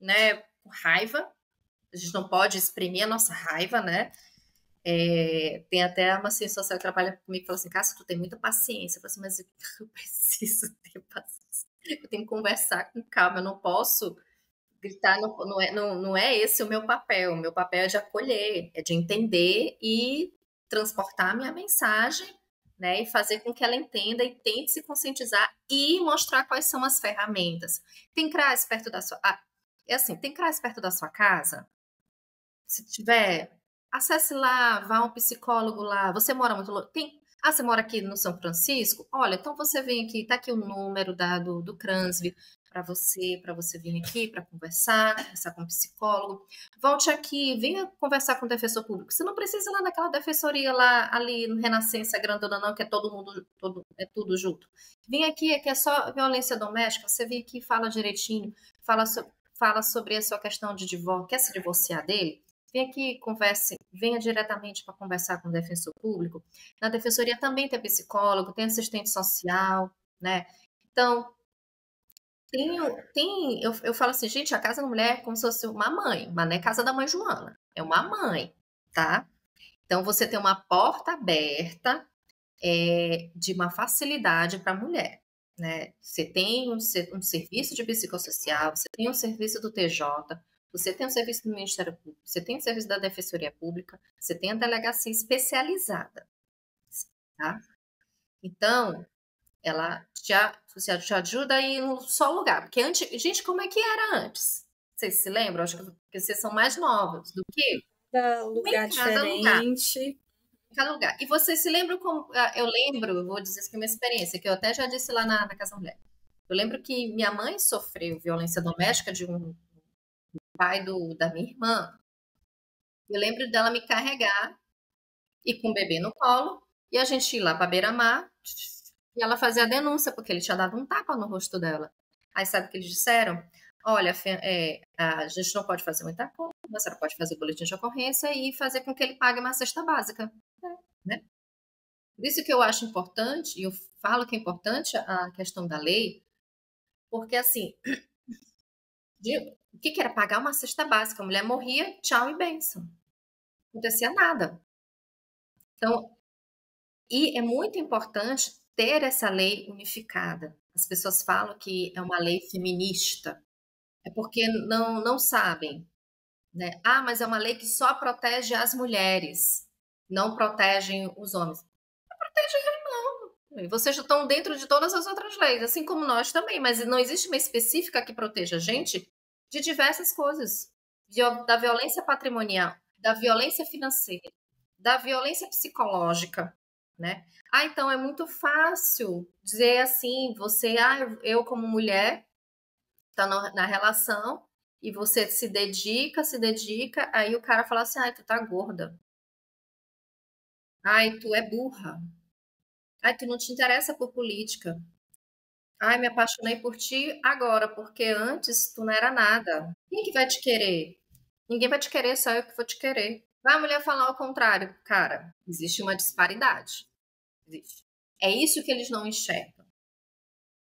né, com raiva. A gente não pode exprimir a nossa raiva, né? Tem até uma ciência social que trabalha comigo e fala assim, Cássia, tu tem muita paciência. Eu falo assim, mas eu preciso ter paciência. Eu tenho que conversar com calma, eu não posso gritar, não é esse o meu papel. O meu papel é de acolher, é de entender e transportar a minha mensagem, né, e fazer com que ela entenda e tente se conscientizar e mostrar quais são as ferramentas. Tem CRAS perto da sua... tem CRAS perto da sua casa? Se tiver, acesse lá, vá a um psicólogo lá. Você mora muito longe? Você mora aqui no São Francisco? Olha, então você vem aqui, tá aqui o número do CRANSV para você vir aqui para conversar com o psicólogo. Volte aqui, venha conversar com o defensor público. Você não precisa ir lá naquela defensoria lá, ali no Renascença Grandona, não, que é todo mundo, é tudo junto. Vem aqui é só violência doméstica, você vem aqui, fala direitinho, fala sobre a sua questão de divórcio, quer se divorciar dele? Vem aqui, converse, venha diretamente para conversar com o defensor público. Na defensoria também tem psicólogo, tem assistente social, né? Então, eu falo assim, gente, a casa da mulher é como se fosse uma mãe, mas não é casa da mãe Joana, é uma mãe, tá? Então, você tem uma porta aberta de uma facilidade para a mulher, né? Você tem um serviço de psicossocial, você tem um serviço do TJ, você tem um serviço do Ministério Público, você tem um serviço da Defensoria Pública, você tem a delegacia especializada, tá? Então, ela te ajuda a ir no só lugar. Porque antes, gente, como é que era antes? Vocês se lembram? Acho que vocês são mais novos do que lugar diferente. cada lugar. E você se lembra como... Eu lembro, eu vou dizer isso que é uma experiência, que eu até já disse lá na Casa da Mulher. Eu lembro que minha mãe sofreu violência doméstica de um pai da minha irmã. Eu lembro dela me carregar e com o bebê no colo, e a gente ir lá para beira-mar, e ela fazia a denúncia, porque ele tinha dado um tapa no rosto dela. Aí sabe o que eles disseram? Olha, a gente não pode fazer muita coisa, você não pode fazer boletim de ocorrência e fazer com que ele pague uma cesta básica. Né? Por isso que eu acho importante, e eu falo que é importante a questão da lei, porque assim, o que era pagar uma cesta básica? A mulher morria, tchau e bênção. Não acontecia nada. Então, e é muito importante ter essa lei unificada. As pessoas falam que é uma lei feminista. É porque não sabem, né? Ah, mas é uma lei que só protege as mulheres, não protegem os homens. Não protege não. E vocês estão dentro de todas as outras leis, assim como nós também, mas não existe uma específica que proteja a gente de diversas coisas. Da violência patrimonial, da violência financeira, da violência psicológica, né? Ah, então é muito fácil dizer assim, eu como mulher, tá na relação e você se dedica, aí o cara fala assim, tu tá gorda. Ai, tu é burra. Ai, tu não te interessa por política. Ai, me apaixonei por ti agora, porque antes tu não era nada. Quem que vai te querer? Ninguém vai te querer, só eu que vou te querer. Vai a mulher falar ao contrário. Cara, existe uma disparidade. Existe. É isso que eles não enxergam.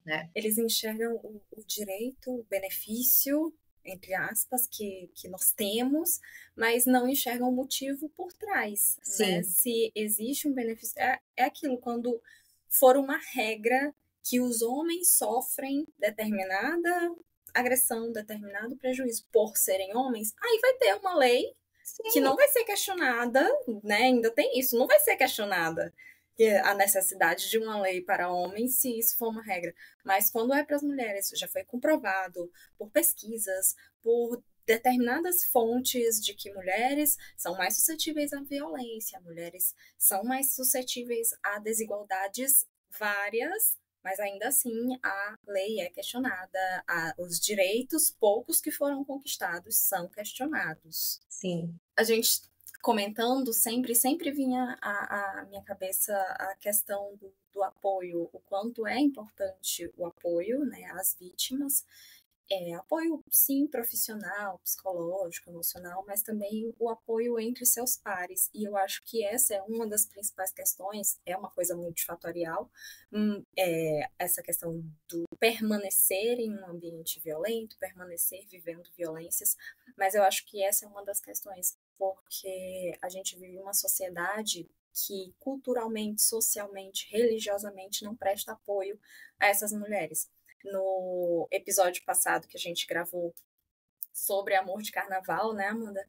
Né? Eles enxergam o direito, o benefício, entre aspas, que nós temos, mas não enxergam o motivo por trás. Né? Se existe um benefício. É aquilo, quando for uma regra que os homens sofrem determinada agressão, determinado prejuízo por serem homens, aí vai ter uma lei que não vai ser questionada, né? Ainda tem isso, não vai ser questionada a necessidade de uma lei para homens, se isso for uma regra. Mas quando é para as mulheres, já foi comprovado por pesquisas, por determinadas fontes de que mulheres são mais suscetíveis à violência, mulheres são mais suscetíveis a desigualdades várias, mas ainda assim a lei é questionada, os direitos poucos que foram conquistados são questionados. Sim. A gente comentando sempre vinha à minha cabeça a questão do apoio, o quanto é importante o apoio, né, às vítimas, apoio sim profissional, psicológico, emocional, mas também o apoio entre seus pares. E eu acho que essa é uma das principais questões, é uma coisa multifatorial, essa questão do permanecer em um ambiente violento, permanecer vivendo violências, mas eu acho que essa é uma das questões, porque a gente vive uma sociedade que culturalmente, socialmente, religiosamente não presta apoio a essas mulheres. No episódio passado que a gente gravou sobre amor de carnaval, né, Amanda?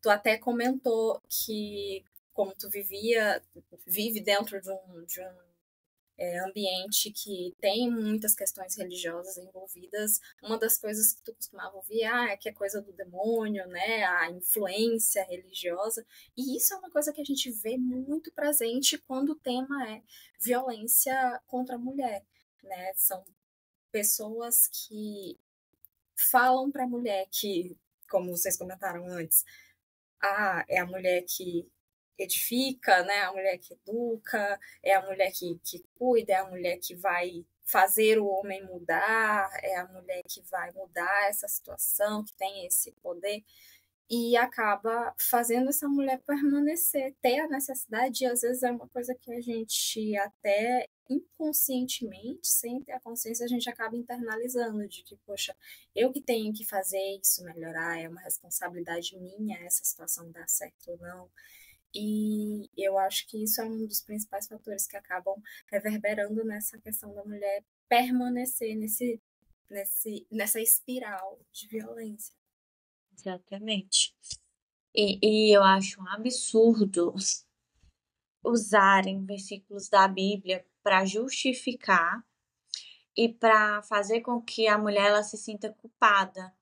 Tu até comentou que como tu vive dentro de um ambiente que tem muitas questões religiosas envolvidas, uma das coisas que tu costumava ouvir é que é coisa do demônio, né? A influência religiosa. E isso é uma coisa que a gente vê muito presente quando o tema é violência contra a mulher, né? São pessoas que falam para a mulher que, como vocês comentaram antes, é a mulher que edifica, né? A mulher que educa, é a mulher que cuida, é a mulher que vai fazer o homem mudar, é a mulher que vai mudar essa situação, que tem esse poder, e acaba fazendo essa mulher permanecer, ter a necessidade, e às vezes é uma coisa que a gente até inconscientemente, sem ter a consciência, a gente acaba internalizando de que, poxa, eu que tenho que fazer isso melhorar, é uma responsabilidade minha essa situação dar certo ou não. E eu acho que isso é um dos principais fatores que acabam reverberando nessa questão da mulher permanecer nessa espiral de violência. Exatamente. E eu acho um absurdo usarem versículos da Bíblia para justificar e para fazer com que a mulher ela se sinta culpada.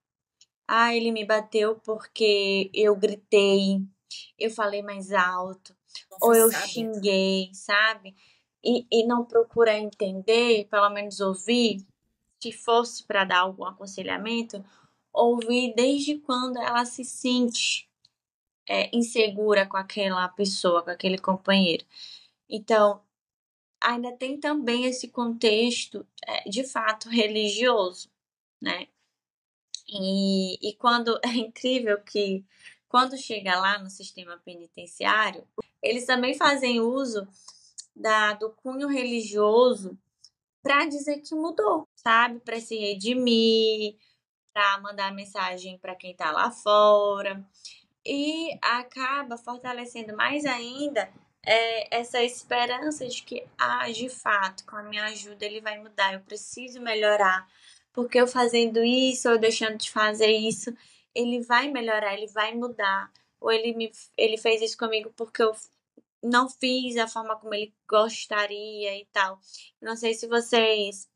Ele me bateu porque eu gritei, eu falei mais alto, Não ou foi eu sábia. xinguei, sabe? E não procura entender, pelo menos ouvir, se fosse para dar algum aconselhamento, ouvir desde quando ela se sente insegura com aquela pessoa, com aquele companheiro. Então, ainda tem também esse contexto, de fato, religioso, né? E quando é incrível que quando chega lá no sistema penitenciário, eles também fazem uso do cunho religioso para dizer que mudou, sabe? Para se redimir, para mandar mensagem para quem está lá fora. E acaba fortalecendo mais ainda essa esperança de que, de fato, com a minha ajuda ele vai mudar, eu preciso melhorar, porque eu fazendo isso ou deixando de fazer isso, ele vai melhorar, ele vai mudar, ou ele fez isso comigo porque eu não fiz da forma como ele gostaria e tal. Não sei se vocês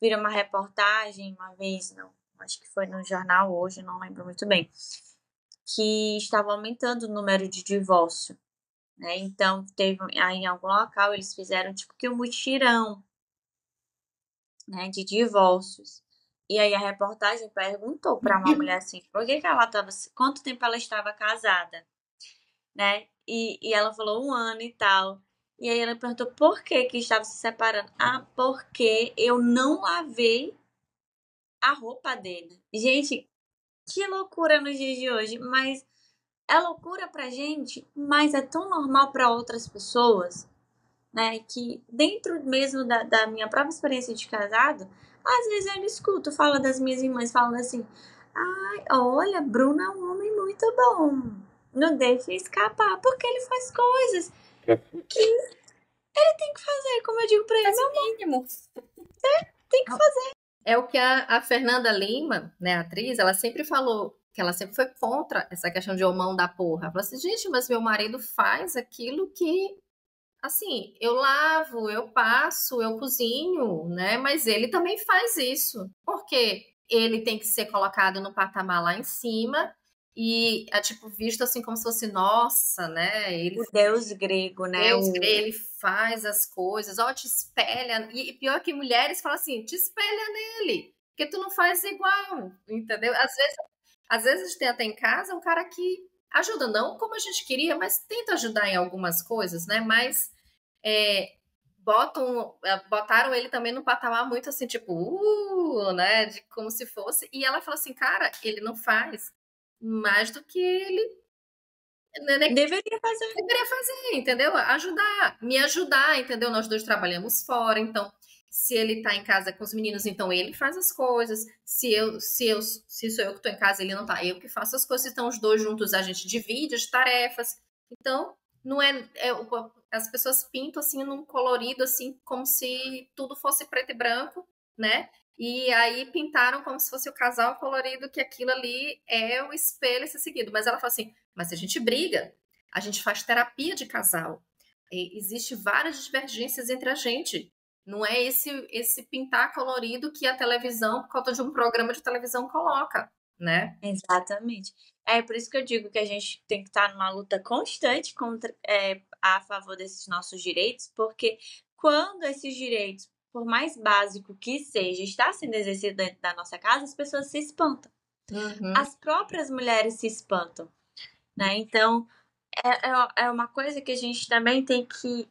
viram uma reportagem uma vez, não, acho que foi no jornal hoje, não lembro muito bem, que estava aumentando o número de divórcio, né? Então, teve aí em algum local, eles fizeram tipo que um mutirão, né, de divórcios. E aí a reportagem perguntou para uma mulher assim, por que ela estava, quanto tempo ela estava casada, né? E ela falou 1 ano e tal. E aí ela perguntou por que estava se separando. Porque eu não lavei a roupa dele. Gente, que loucura nos dias de hoje, mas é loucura pra gente, mas é tão normal para outras pessoas, né? Que dentro mesmo da minha própria experiência de casado, às vezes eu escuto, fala das minhas irmãs falando assim: ai, olha, Bruno é um homem muito bom. Não deixe escapar, porque ele faz coisas que ele tem que fazer, como eu digo pra ele, Faz o mínimo. tem que fazer. É o que a Fernanda Lima, né, a atriz, ela sempre falou que ela sempre foi contra essa questão de homão da porra. Ela falou assim, gente, mas meu marido faz aquilo que, assim, eu lavo, eu passo, eu cozinho, né? Mas ele também faz isso. Porque ele tem que ser colocado no patamar lá em cima e é tipo visto assim como se fosse nossa, né? O deus grego, né? Ele faz as coisas, ó, te espelha. E pior que mulheres falam assim, te espelha nele, porque tu não faz igual, entendeu? Às vezes a gente tem até em casa um cara que ajuda, não como a gente queria, mas tenta ajudar em algumas coisas, né? Mas botaram ele também no patamar muito assim, tipo, né? De como se fosse. E ela falou assim, cara, ele não faz mais do que ele Deveria fazer. deveria fazer, entendeu? Me ajudar, entendeu? Nós dois trabalhamos fora, então se ele tá em casa com os meninos, então ele faz as coisas. Se sou eu que tô em casa, ele não tá, eu que faço as coisas. Então os dois juntos a gente divide as tarefas. Então não as pessoas pintam assim num colorido assim como se tudo fosse preto e branco, né? E aí pintaram como se fosse o casal colorido, que aquilo ali é o espelho a ser seguido. Mas ela fala assim, mas se a gente briga, a gente faz terapia de casal. Existe várias divergências entre a gente. Não é esse pintar colorido que a televisão, por causa de um programa de televisão, coloca, né? Exatamente. É por isso que eu digo que a gente tem que estar numa luta constante a favor desses nossos direitos, porque quando esses direitos, por mais básico que seja, está sendo exercido dentro da nossa casa, as pessoas se espantam. Uhum. As próprias mulheres se espantam, né? Então, é uma coisa que a gente também tem que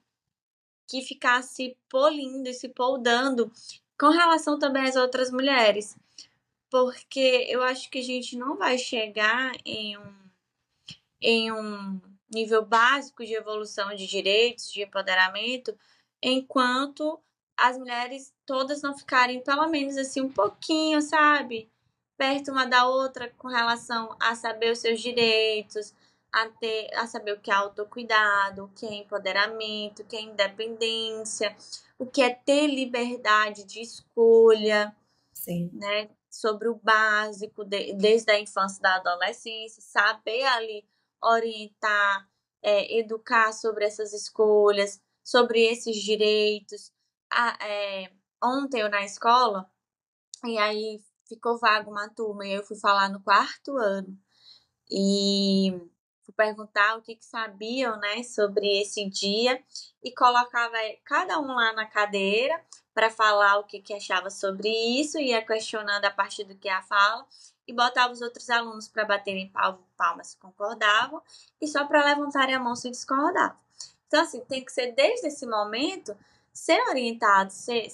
ficar se polindo e se poldando com relação também às outras mulheres. Porque eu acho que a gente não vai chegar em um nível básico de evolução de direitos, de empoderamento, enquanto as mulheres todas não ficarem, pelo menos assim, um pouquinho, sabe? Perto uma da outra com relação a saber os seus direitos, a saber o que é autocuidado, o que é empoderamento, o que é independência, o que é ter liberdade de escolha. Sim. Né? Sobre o básico, desde a infância e da adolescência, saber ali orientar, educar sobre essas escolhas, sobre esses direitos. Ontem eu na escola, e aí ficou vago uma turma, e eu fui falar no 4º ano. E perguntar o que sabiam, né, sobre esse dia e colocava cada um lá na cadeira para falar o que achava sobre isso, ia questionando a partir do que a fala e botava os outros alunos para baterem palmas se concordavam e só para levantarem a mão se discordavam. Então, assim, tem que ser desde esse momento ser orientado, ser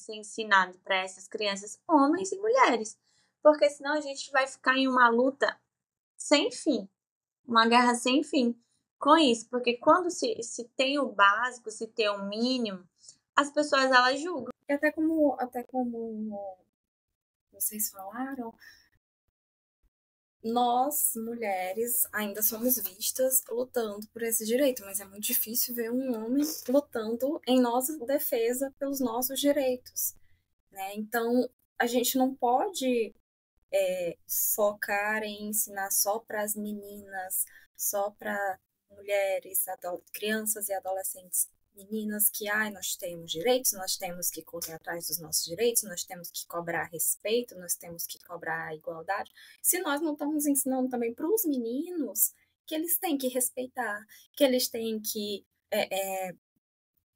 ensinado para essas crianças, homens e mulheres, porque senão a gente vai ficar em uma luta sem fim, uma guerra sem fim com isso, porque quando se tem o básico, se tem o mínimo, as pessoas elas julgam. E até como vocês falaram, nós, mulheres, ainda somos vistas lutando por esse direito, mas é muito difícil ver um homem lutando em nossa defesa pelos nossos direitos, né? Então, a gente não pode focar em ensinar só para as meninas, só para mulheres, crianças e adolescentes meninas que nós temos direitos, nós temos que correr atrás dos nossos direitos, nós temos que cobrar respeito, nós temos que cobrar igualdade. Se nós não estamos ensinando também para os meninos que eles têm que respeitar, que eles têm que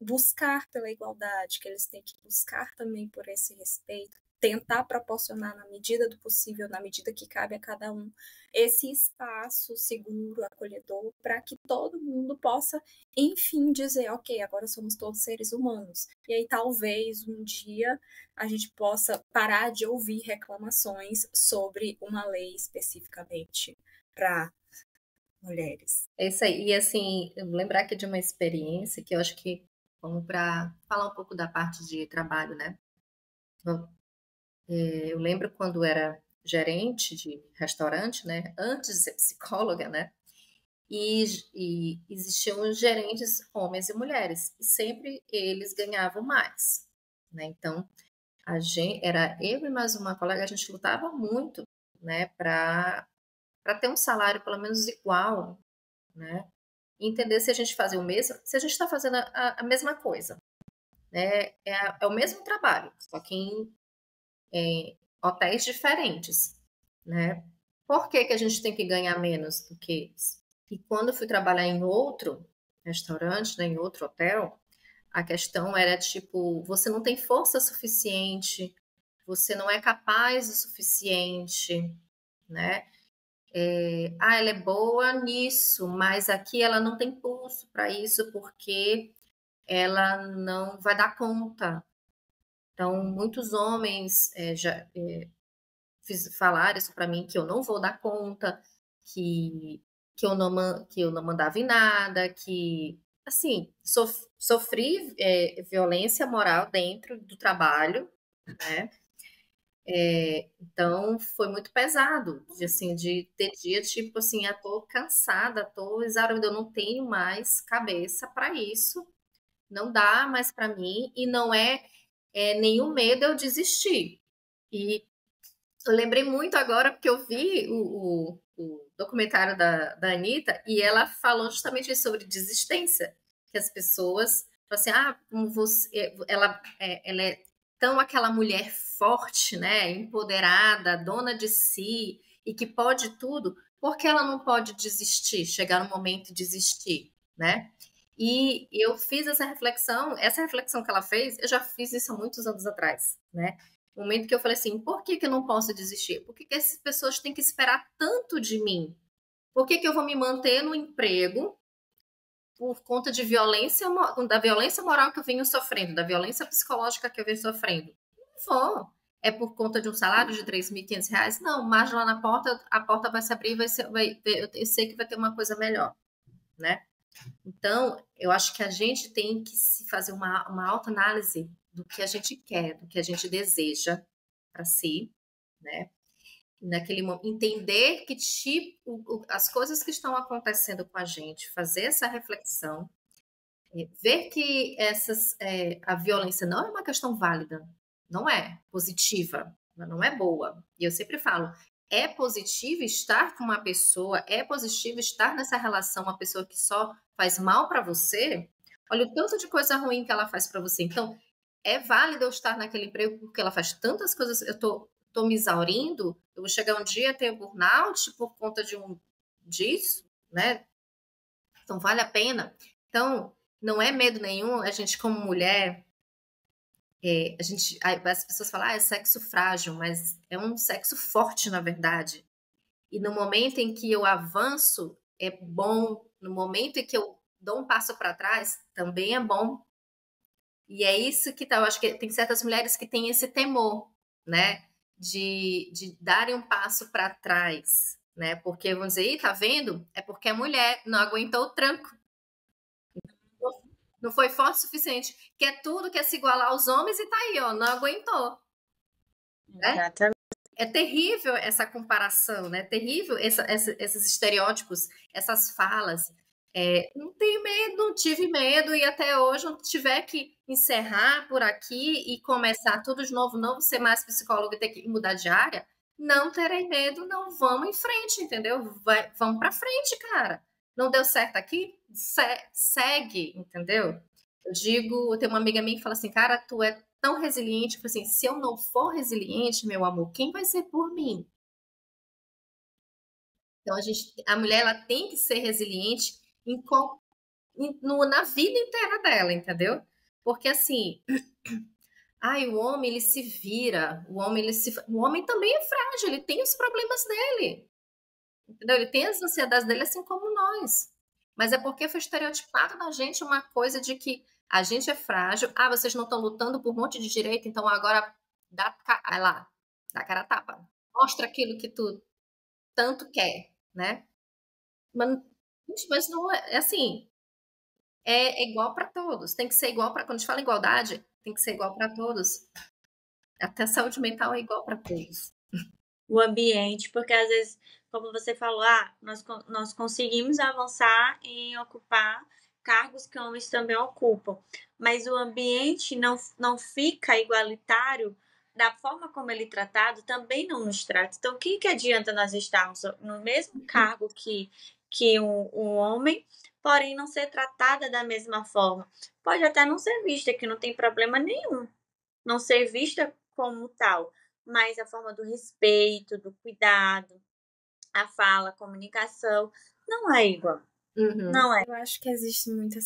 buscar pela igualdade, que eles têm que buscar também por esse respeito, tentar proporcionar na medida do possível, na medida que cabe a cada um, esse espaço seguro, acolhedor, para que todo mundo possa, enfim, dizer, ok, agora somos todos seres humanos. E aí talvez um dia a gente possa parar de ouvir reclamações sobre uma lei especificamente para mulheres. É isso aí. E assim, lembrar aqui de uma experiência que eu acho que, vamos para falar um pouco da parte de trabalho, né? Eu lembro quando era gerente de restaurante, né? Antes de ser psicóloga, né? E existiam gerentes homens e mulheres, e sempre eles ganhavam mais, né? Então, era eu e mais uma colega, a gente lutava muito, né? Para ter um salário pelo menos igual, né? E entender se a gente fazia o mesmo, se a gente está fazendo a mesma coisa, né? É o mesmo trabalho, só que em hotéis diferentes, né? Por que a gente tem que ganhar menos do que eles? E quando eu fui trabalhar em outro restaurante, né, em outro hotel, a questão era tipo, você não tem força suficiente, você não é capaz o suficiente, né? Ela é boa nisso, mas aqui ela não tem pulso para isso porque ela não vai dar conta. Então, muitos homens já falaram isso para mim, que eu não vou dar conta, que eu não mandava em nada, que, assim, sofri violência moral dentro do trabalho, né? Então, foi muito pesado, de ter dia, tipo assim, eu tô cansada, tô exaurida, eu não tenho mais cabeça para isso, não dá mais para mim, e não é nenhum medo eu desistir. E eu lembrei muito agora, porque eu vi o documentário da Anitta, e ela falou justamente sobre desistência, que as pessoas, assim, como você, ela é tão aquela mulher forte, né, empoderada, dona de si, e que pode tudo, por que ela não pode desistir, chegar no momento de desistir, né? E eu fiz essa reflexão que ela fez, eu já fiz isso há muitos anos atrás, né? O momento que eu falei assim, por que eu não posso desistir? Por que essas pessoas têm que esperar tanto de mim? Por que eu vou me manter no emprego por conta de da violência moral que eu venho sofrendo, da violência psicológica que eu venho sofrendo? Não vou. É por conta de um salário de R$3.500? Não, mas lá na porta, a porta vai se abrir eu sei que vai ter uma coisa melhor, né? Então, eu acho que a gente tem que se fazer uma autoanálise do que a gente quer, do que a gente deseja para si, né? Naquele momento, entender que tipo as coisas que estão acontecendo com a gente, fazer essa reflexão, ver que a violência não é uma questão válida, não é positiva, não é boa. E eu sempre falo, é positivo estar com uma pessoa, é positivo estar nessa relação, uma pessoa que só faz mal para você. Olha o tanto de coisa ruim que ela faz para você. Então, é válido eu estar naquele emprego porque ela faz tantas coisas, eu tô me exaurindo, eu vou chegar um dia a ter burnout por conta disso, né? Então, vale a pena. Então, não é medo nenhum, a gente como mulher, as pessoas falam, é sexo frágil, mas é um sexo forte, na verdade. E no momento em que eu avanço, é bom. No momento em que eu dou um passo para trás, também é bom. E é isso que tá, eu acho que tem certas mulheres que têm esse temor, né? De darem um passo para trás, né? Porque vão dizer, tá vendo? É porque a mulher não aguentou o tranco. Não foi forte o suficiente. Quer tudo, quer se igualar aos homens e tá aí, ó, não aguentou. Né? Exatamente. É terrível essa comparação, né? É terrível esses estereótipos, essas falas. Não tenho medo, não tive medo, e até hoje eu tiver que encerrar por aqui e começar tudo de novo, não ser mais psicóloga e ter que mudar de área, não terei medo, não, vamos em frente, entendeu? Vamos pra frente, cara. Não deu certo aqui? Segue, entendeu? Eu tenho uma amiga minha que fala assim, cara, tu é tão resiliente, eu falo assim, se eu não for resiliente, meu amor, quem vai ser por mim? Então a mulher ela tem que ser resiliente na vida inteira dela, entendeu? Porque assim, o homem ele se vira, o homem também é frágil, ele tem os problemas dele, entendeu? Ele tem as ansiedades dele assim como nós. Mas é porque foi estereotipado na gente uma coisa de que a gente é frágil. Vocês não estão lutando por um monte de direito, então agora vai lá, dá cara a tapa. Mostra aquilo que tu tanto quer, né? Mas não é assim. É igual para todos. Tem que ser igual para. Quando a gente fala igualdade, tem que ser igual para todos. Até a saúde mental é igual para todos. O ambiente, porque às vezes, como você falou, nós conseguimos avançar em ocupar cargos que homens também ocupam, mas o ambiente não fica igualitário da forma como ele é tratado, também não nos trata. Então, o que adianta nós estarmos no mesmo cargo que um homem, porém não ser tratada da mesma forma? Pode até não ser vista, que não tem problema nenhum, não ser vista como tal, mas a forma do respeito, do cuidado, a fala, a comunicação, não é igual. Uhum. Não é. Eu acho que existe muito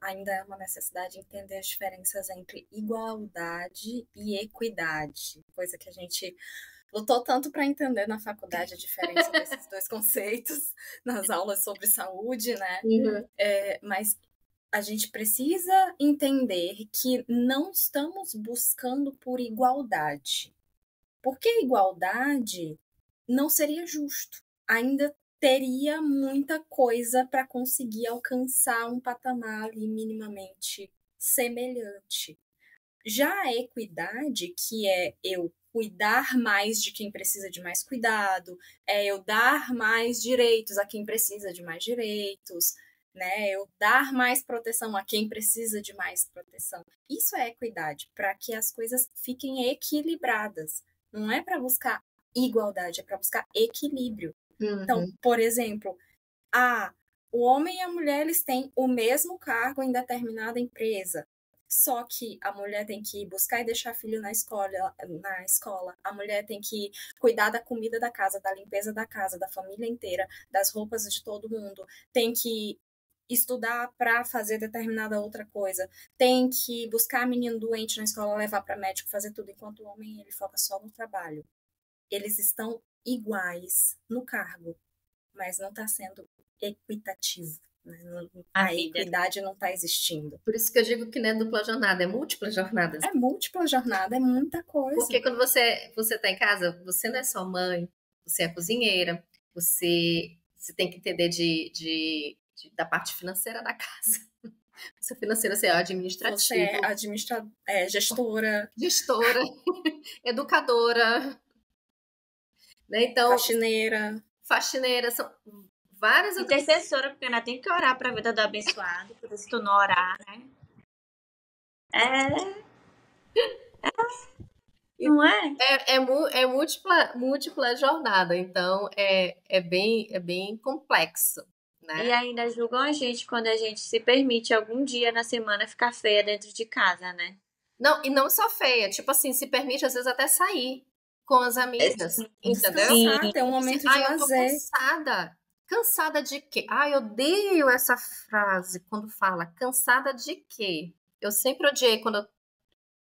ainda é uma necessidade de entender as diferenças entre igualdade e equidade, coisa que a gente lutou tanto para entender na faculdade, a diferença desses dois conceitos nas aulas sobre saúde, né? Uhum. Mas a gente precisa entender que não estamos buscando por igualdade. Porque igualdade não seria justo. Ainda teria muita coisa para conseguir alcançar um patamar ali minimamente semelhante. Já a equidade, que é eu cuidar mais de quem precisa de mais cuidado, é eu dar mais direitos a quem precisa de mais direitos, né? Eu dar mais proteção a quem precisa de mais proteção. Isso é equidade, para que as coisas fiquem equilibradas. Não é para buscar igualdade, é para buscar equilíbrio. Uhum. Então, por exemplo, o homem e a mulher eles têm o mesmo cargo em determinada empresa. Só que a mulher tem que buscar e deixar filho na escola. A mulher tem que cuidar da comida da casa, da limpeza da casa, da família inteira, das roupas de todo mundo. Tem que estudar para fazer determinada outra coisa. Tem que buscar menino doente na escola, levar para médico, fazer tudo, enquanto o homem ele foca só no trabalho. Eles estão iguais no cargo, mas não está sendo equitativo. A equidade não está existindo. Por isso que eu digo que não é dupla jornada, é múltipla jornada. É múltipla jornada, é muita coisa. Porque quando você tá em casa, você não é só mãe, você é cozinheira, você tem que entender da parte financeira da casa. Você financeira, você é administrativa. Você é gestora. Gestora, educadora. Né? Então, faxineira, são várias outras. Intercessora, porque ainda tem que orar para a vida do abençoado, porque se tu não orar, né? Não é? É múltipla jornada, então é bem complexo. Né? E ainda julgam a gente quando a gente se permite algum dia na semana ficar feia dentro de casa, né? Não, e não só feia, tipo assim, se permite às vezes até sair com as amigas, entendeu? Ter um momento de lazer. Eu tô cansada. Cansada de quê? Ai, eu odeio essa frase quando fala cansada de quê? Eu sempre odiei quando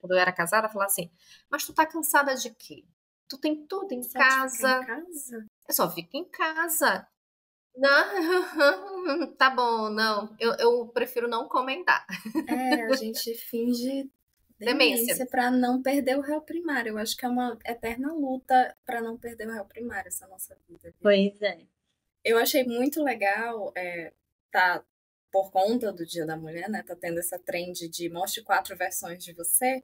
eu era casada, falar assim, mas tu tá cansada de quê? Tu tem tudo em Só de ficar em casa. casa? Eu só fico em casa. Não, tá bom, não. Eu prefiro não comentar. A gente finge Demência. demência para não perder o réu primário. Eu acho que é uma eterna luta para não perder o réu primário essa nossa vida. Pois é. Eu achei muito legal, tá por conta do Dia da Mulher, né? Tá tendo essa trend de mostre 4 versões de você.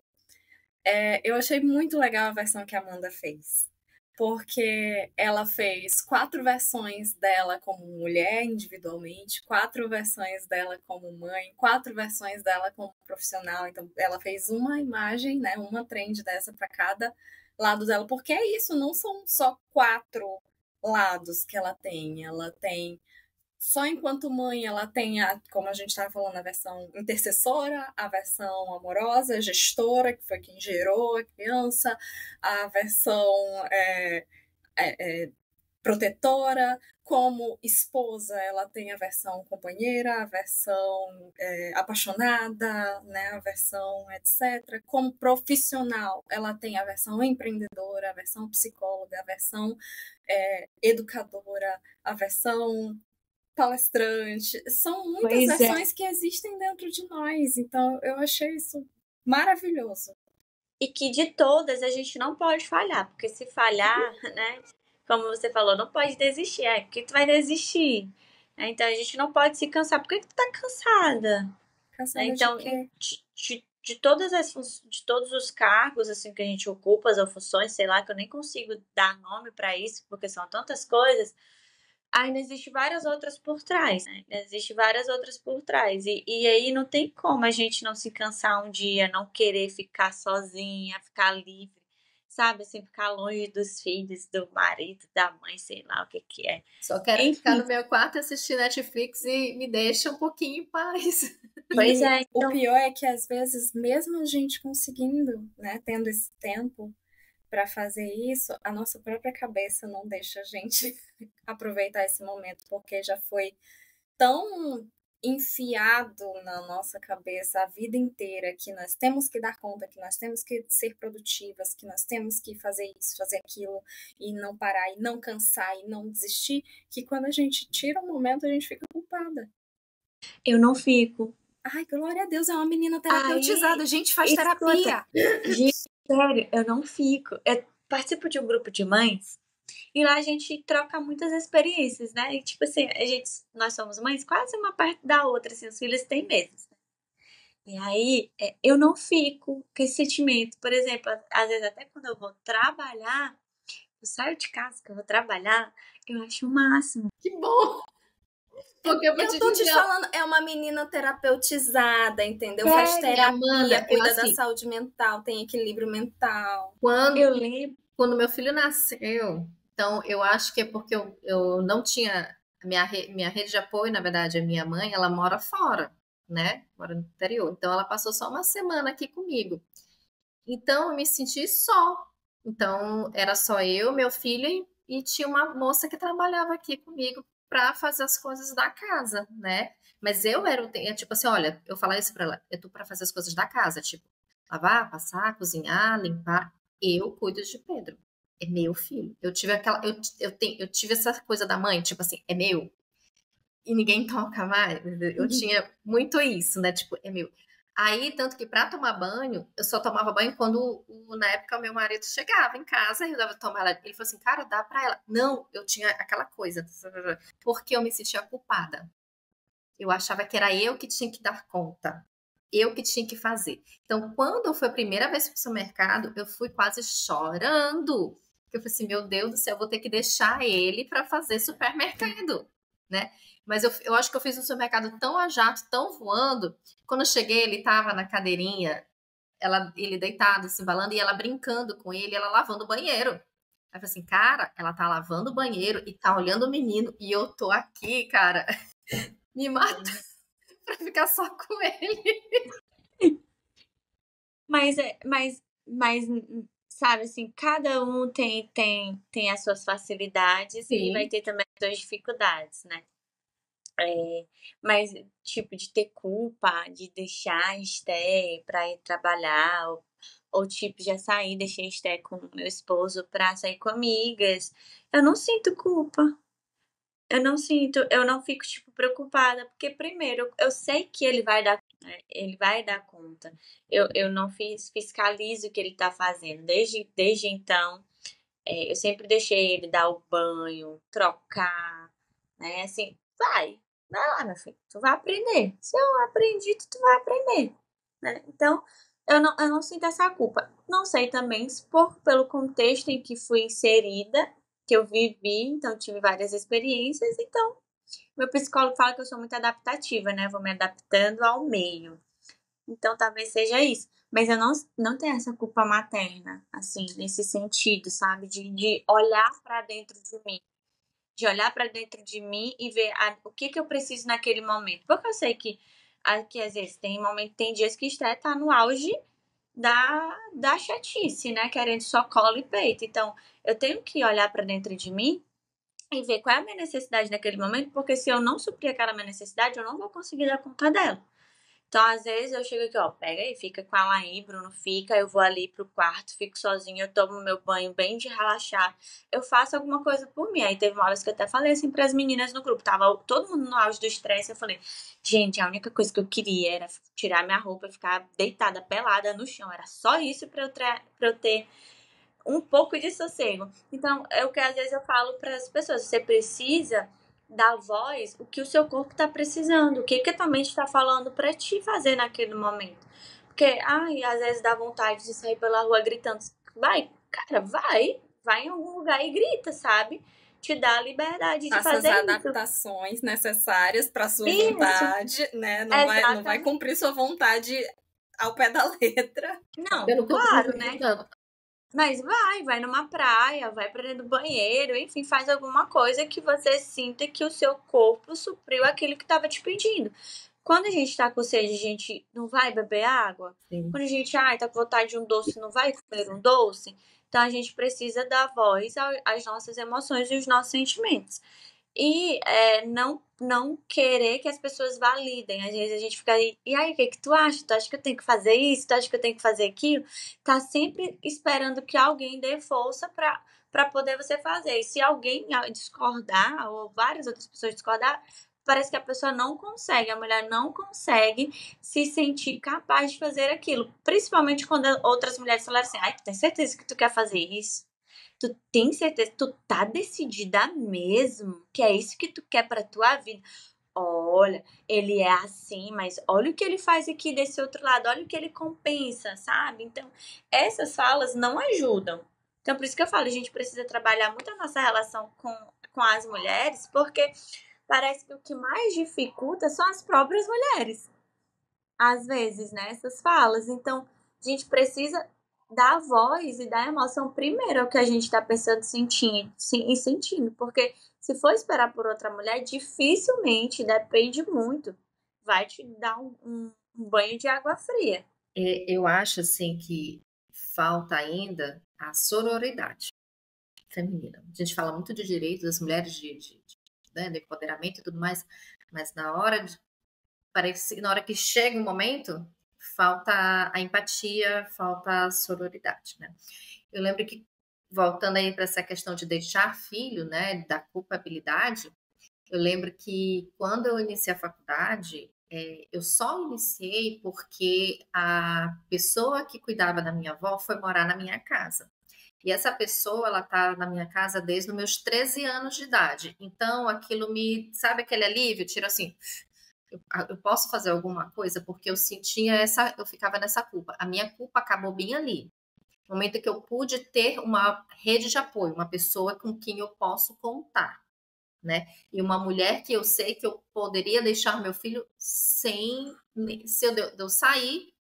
Eu achei muito legal a versão que a Amanda fez. Porque ela fez 4 versões dela como mulher individualmente, 4 versões dela como mãe, 4 versões dela como profissional. Então, ela fez uma imagem, né, uma trend dessa para cada lado dela. Porque é isso, não são só 4 lados que ela tem. Ela tem só enquanto mãe, ela tem, como a gente estava falando, a versão intercessora, a versão amorosa, gestora, que foi quem gerou a criança, a versão protetora. Como esposa, ela tem a versão companheira, a versão apaixonada, né, a versão etc. Como profissional, ela tem a versão empreendedora, a versão psicóloga, a versão educadora, a versão palestrante. São muitas versões que existem dentro de nós. Então, eu achei isso maravilhoso. E que de todas a gente não pode falhar, porque se falhar, né? Como você falou, não pode desistir. Porque tu vai desistir. Então a gente não pode se cansar. Por que tu tá cansada? Cansada Então, de quê? de de todos os cargos assim que a gente ocupa, as funções, sei lá, que eu nem consigo dar nome para isso, porque são tantas coisas. Ainda existe várias outras por trás, né? Existe várias outras por trás. E aí não tem como a gente não se cansar um dia, não querer ficar sozinha, ficar livre, sabe? Assim, ficar longe dos filhos, do marido, da mãe, sei lá o que que é. Só quero ficar no meu quarto, assistir Netflix e me deixa um pouquinho em paz. Pois é, O então, pior é que, às vezes, mesmo a gente conseguindo, né, tendo esse tempo para fazer isso, a nossa própria cabeça não deixa a gente aproveitar esse momento, porque já foi tão enfiado na nossa cabeça a vida inteira que nós temos que dar conta, que nós temos que ser produtivas, que nós temos que fazer isso, fazer aquilo, e não parar, e não cansar, e não desistir, que quando a gente tira um momento, a gente fica culpada. eu não fico. Ai, glória a Deus, é uma menina terapeutizada, a gente faz escuta, terapia. Gente, sério, eu não fico. Eu participo de um grupo de mães e lá a gente troca muitas experiências, né? E tipo assim, nós somos mães quase uma perto da outra, assim, os filhos têm meses. E aí, eu não fico com esse sentimento. Por exemplo, às vezes até quando eu vou trabalhar, eu saio de casa que eu vou trabalhar, eu acho o máximo. Que bom! Porque eu tô te falando, é uma menina terapeutizada, entendeu? Faz terapia, Amanda, cuida da saúde mental, tem equilíbrio mental. Eu lembro. Quando meu filho nasceu, então eu acho que é porque eu não tinha. Minha rede de apoio, na verdade, a minha mãe, ela mora fora, né? Mora no interior. Então ela passou só uma semana aqui comigo. Então eu me senti só. Então era só eu, meu filho e tinha uma moça que trabalhava aqui comigo para fazer as coisas da casa, né? Mas eu era tipo assim, olha, eu falava isso para ela, eu tô para fazer as coisas da casa, tipo lavar, passar, cozinhar, limpar. Eu cuido de Pedro. É meu filho. Eu tive eu tive essa coisa da mãe, tipo assim, é meu. E ninguém toca mais. Eu tinha muito isso, né? Tipo, é meu. Aí, tanto que para tomar banho, eu só tomava banho quando, na época, o meu marido chegava em casa e eu dava tomar ela. Ele falou assim, cara, dá pra ela. Não, eu tinha aquela coisa, porque eu me sentia culpada. Eu achava que era eu que tinha que dar conta. Eu que tinha que fazer. Então, quando foi a primeira vez que fui ao supermercado, eu fui quase chorando. Eu falei assim, meu Deus do céu, eu vou ter que deixar ele para fazer supermercado, né? Mas eu acho que eu fiz um supermercado tão a jato, tão voando. Quando eu cheguei, ele estava na cadeirinha, ele deitado, se embalando, e ela brincando com ele, ela lavando o banheiro. Aí eu falei assim, cara, ela tá lavando o banheiro e tá olhando o menino, e eu tô aqui, cara, me matando pra ficar só com ele. Mas sabe, assim, cada um tem as suas facilidades e vai Sim. ter também as suas dificuldades, né? Mas, tipo, de ter culpa, de deixar a Esté pra ir trabalhar, ou tipo, já sair, deixei a Esté com o meu esposo pra sair com amigas. Eu não sinto culpa. Eu não fico, tipo, preocupada, porque primeiro, eu sei que ele vai dar conta. Eu não fiscalizo o que ele tá fazendo. Desde então, eu sempre deixei ele dar o banho, trocar, né? Assim, vai lá, meu filho, tu vai aprender. Se eu aprendi, tu vai aprender, né? Então, eu não sinto essa culpa. Não sei também se pelo contexto em que fui inserida, que eu vivi, então tive várias experiências, então meu psicólogo fala que eu sou muito adaptativa, né? Vou me adaptando ao meio. Então talvez seja isso. Mas eu não tenho essa culpa materna, assim, nesse sentido, sabe? De olhar pra dentro de mim. De olhar pra dentro de mim e ver o que eu preciso naquele momento. Porque eu sei que às vezes tem dias que Esté tá no auge da chatice, né? Querendo só colo e peito. Então, eu tenho que olhar pra dentro de mim e ver qual é a minha necessidade naquele momento, porque se eu não suprir aquela minha necessidade, eu não vou conseguir dar conta dela. Então, às vezes, eu chego aqui, ó, pega aí, fica com ela aí, Bruno, fica, eu vou ali pro quarto, fico sozinha, eu tomo meu banho bem de relaxar, eu faço alguma coisa por mim. Aí teve uma hora que eu até falei assim pras meninas no grupo, tava todo mundo no auge do estresse, eu falei, gente, a única coisa que eu queria era tirar minha roupa e ficar deitada, pelada no chão, era só isso pra eu ter um pouco de sossego. Então, é o que às vezes eu falo para as pessoas, você precisa dar voz o que o seu corpo está precisando, o que a tua mente está falando para te fazer naquele momento. Porque, às vezes dá vontade de sair pela rua gritando, vai, cara, vai em algum lugar e grita, sabe? Te dá a liberdade de Faça as fazer isso. adaptações necessárias para sua Isso, vontade, né? Não vai exatamente. cumprir sua vontade ao pé da letra. Não, Pelo claro, contrário, né? não. Mas vai numa praia, vai pra dentro do banheiro, enfim, faz alguma coisa que você sinta que o seu corpo supriu aquilo que estava te pedindo. Quando a gente tá com sede, a gente não vai beber água. Sim. Quando a gente, tá com vontade de um doce, não vai comer um doce. Então a gente precisa dar voz às nossas emoções e aos nossos sentimentos. E não querer que as pessoas validem. Às vezes a gente fica aí, e aí, o que que tu acha? Tu acha que eu tenho que fazer isso? Tu acha que eu tenho que fazer aquilo? Tá sempre esperando que alguém dê força para poder você fazer. E se alguém discordar, ou várias outras pessoas discordar, parece que a pessoa não consegue, a mulher não consegue se sentir capaz de fazer aquilo. Principalmente quando outras mulheres falaram assim, ai, tu tem certeza que tu quer fazer isso? Tu tem certeza? Tu tá decidida mesmo que é isso que tu quer pra tua vida? Olha, ele é assim, mas olha o que ele faz aqui desse outro lado, olha o que ele compensa, sabe? Então, essas falas não ajudam. Então, por isso que eu falo, a gente precisa trabalhar muito a nossa relação com as mulheres, porque parece que o que mais dificulta são as próprias mulheres. Às vezes, né? Essas falas. Então, a gente precisa dar voz e dar emoção primeiro ao que a gente está pensando, sentindo. Porque se for esperar por outra mulher, dificilmente, depende muito, vai te dar um banho de água fria. Eu acho assim que falta ainda a sororidade feminina. A gente fala muito de direitos das mulheres, né, do empoderamento e tudo mais, mas parece que na hora que chega o momento, falta a empatia, falta a sororidade, né? Eu lembro que, voltando aí para essa questão de deixar filho, né, da culpabilidade, eu lembro que quando eu iniciei a faculdade, eu só iniciei porque a pessoa que cuidava da minha avó foi morar na minha casa. E essa pessoa, ela tá na minha casa desde os meus 13 anos de idade. Então, aquilo sabe aquele alívio? Tira assim, eu posso fazer alguma coisa? Porque eu ficava nessa culpa. A minha culpa acabou bem ali. No momento que eu pude ter uma rede de apoio, uma pessoa com quem eu posso contar, né? E uma mulher que eu sei que eu poderia deixar meu filho se eu sair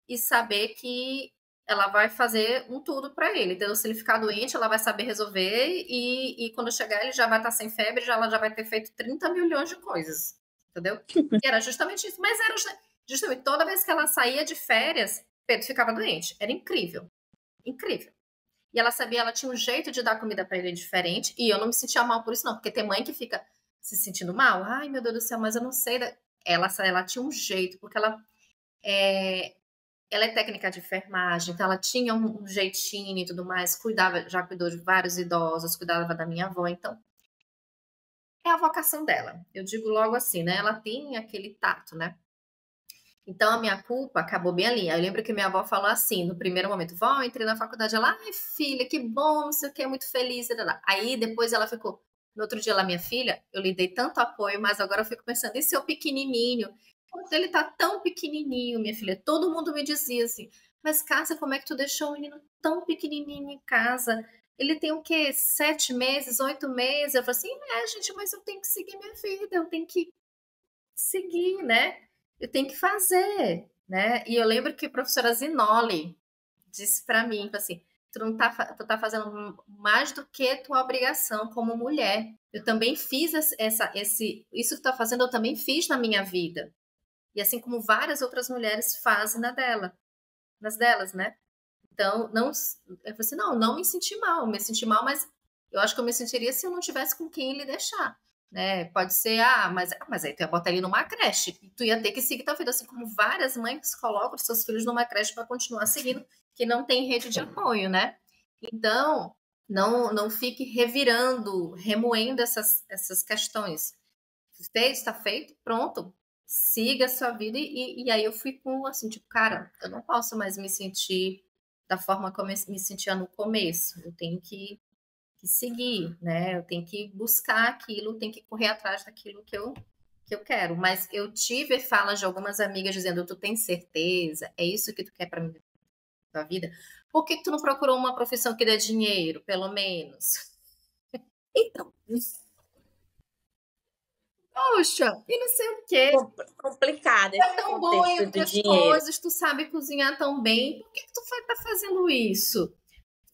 e saber que ela vai fazer um tudo para ele. Então, se ele ficar doente, ela vai saber resolver e quando chegar ele já vai estar sem febre, ela já vai ter feito 30 milhões de coisas, entendeu? E era justamente isso. Mas era justamente toda vez que ela saía de férias, Pedro ficava doente. Era incrível. Incrível. E ela sabia, ela tinha um jeito de dar comida para ele diferente, e eu não me sentia mal por isso não, porque tem mãe que fica se sentindo mal, ai meu Deus do céu, mas eu não sei, ela tinha um jeito, porque ela é técnica de enfermagem, então ela tinha um jeitinho e tudo mais, já cuidou de vários idosos, cuidava da minha avó, então é a vocação dela. Eu digo logo assim, né? Ela tem aquele tato, né? Então a minha culpa acabou bem ali. Eu lembro que minha avó falou assim, no primeiro momento, vó, entrei na faculdade, ela, ai filha, que bom, não sei o que, muito feliz. Aí depois ela ficou, no outro dia ela, minha filha, eu lhe dei tanto apoio, mas agora eu fico pensando, esse seu pequenininho, ele tá tão pequenininho, minha filha. Todo mundo me dizia assim, mas Cássia, como é que tu deixou o menino tão pequenininho em casa? Ele tem o quê? 7 meses, 8 meses? Eu falei assim, gente, mas eu tenho que seguir minha vida, eu tenho que seguir, né? Eu tenho que fazer, né? E eu lembro que a professora Zinoli disse para mim, assim, tu tá fazendo mais do que tua obrigação como mulher. Eu também fiz isso que tu tá fazendo, eu também fiz na minha vida. E assim como várias outras mulheres fazem nas delas, né? Então, não, eu falei assim, não me senti mal, mas eu acho que eu me sentiria se eu não tivesse com quem ele deixar, né? Pode ser, mas aí tu ia botar ele numa creche, e tu ia ter que seguir tua vida, assim como várias mães colocam os seus filhos numa creche para continuar seguindo, que não tem rede de apoio, né? Então, não fique remoendo essas questões. Fez, está feito, pronto. Siga a sua vida. E aí eu fui com, assim, tipo, cara, eu não posso mais me sentir da forma como eu me sentia no começo. Eu tenho que seguir, né? Eu tenho que buscar aquilo, tenho que correr atrás daquilo que eu quero. Mas eu tive falas de algumas amigas dizendo, tu tem certeza? É isso que tu quer para mim, tua vida? Por que tu não procurou uma profissão que dê dinheiro, pelo menos? Então, Poxa, e não sei o quê. Complicado esse Tão boa em contexto do outras dinheiro. coisas, tu sabe cozinhar tão bem, por que tu tá fazendo isso?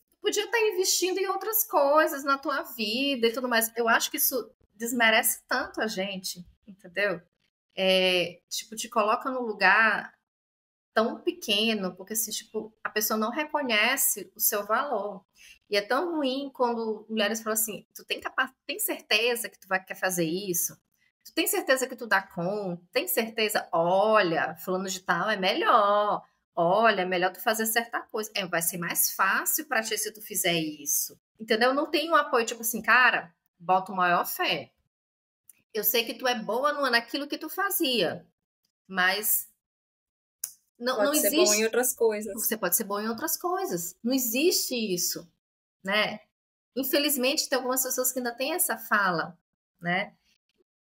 Tu podia estar investindo em outras coisas na tua vida e tudo mais. Eu acho que isso desmerece tanto a gente, entendeu? Tipo, te coloca num lugar tão pequeno, porque assim, tipo, a pessoa não reconhece o seu valor. E é tão ruim quando mulheres falam assim, tu tem certeza que quer fazer isso? Tu tem certeza que tu dá conta? Tem certeza? Olha, fulano de tal é melhor. Olha, é melhor tu fazer certa coisa. Vai ser mais fácil pra ti se tu fizer isso. Entendeu? Não tem um apoio, tipo assim, cara, bota o maior fé. Eu sei que tu é boa naquilo que tu fazia, mas não pode ser bom em existe. outras coisas. Você pode ser bom em outras coisas. Não existe isso, né? Infelizmente, tem algumas pessoas que ainda têm essa fala, né?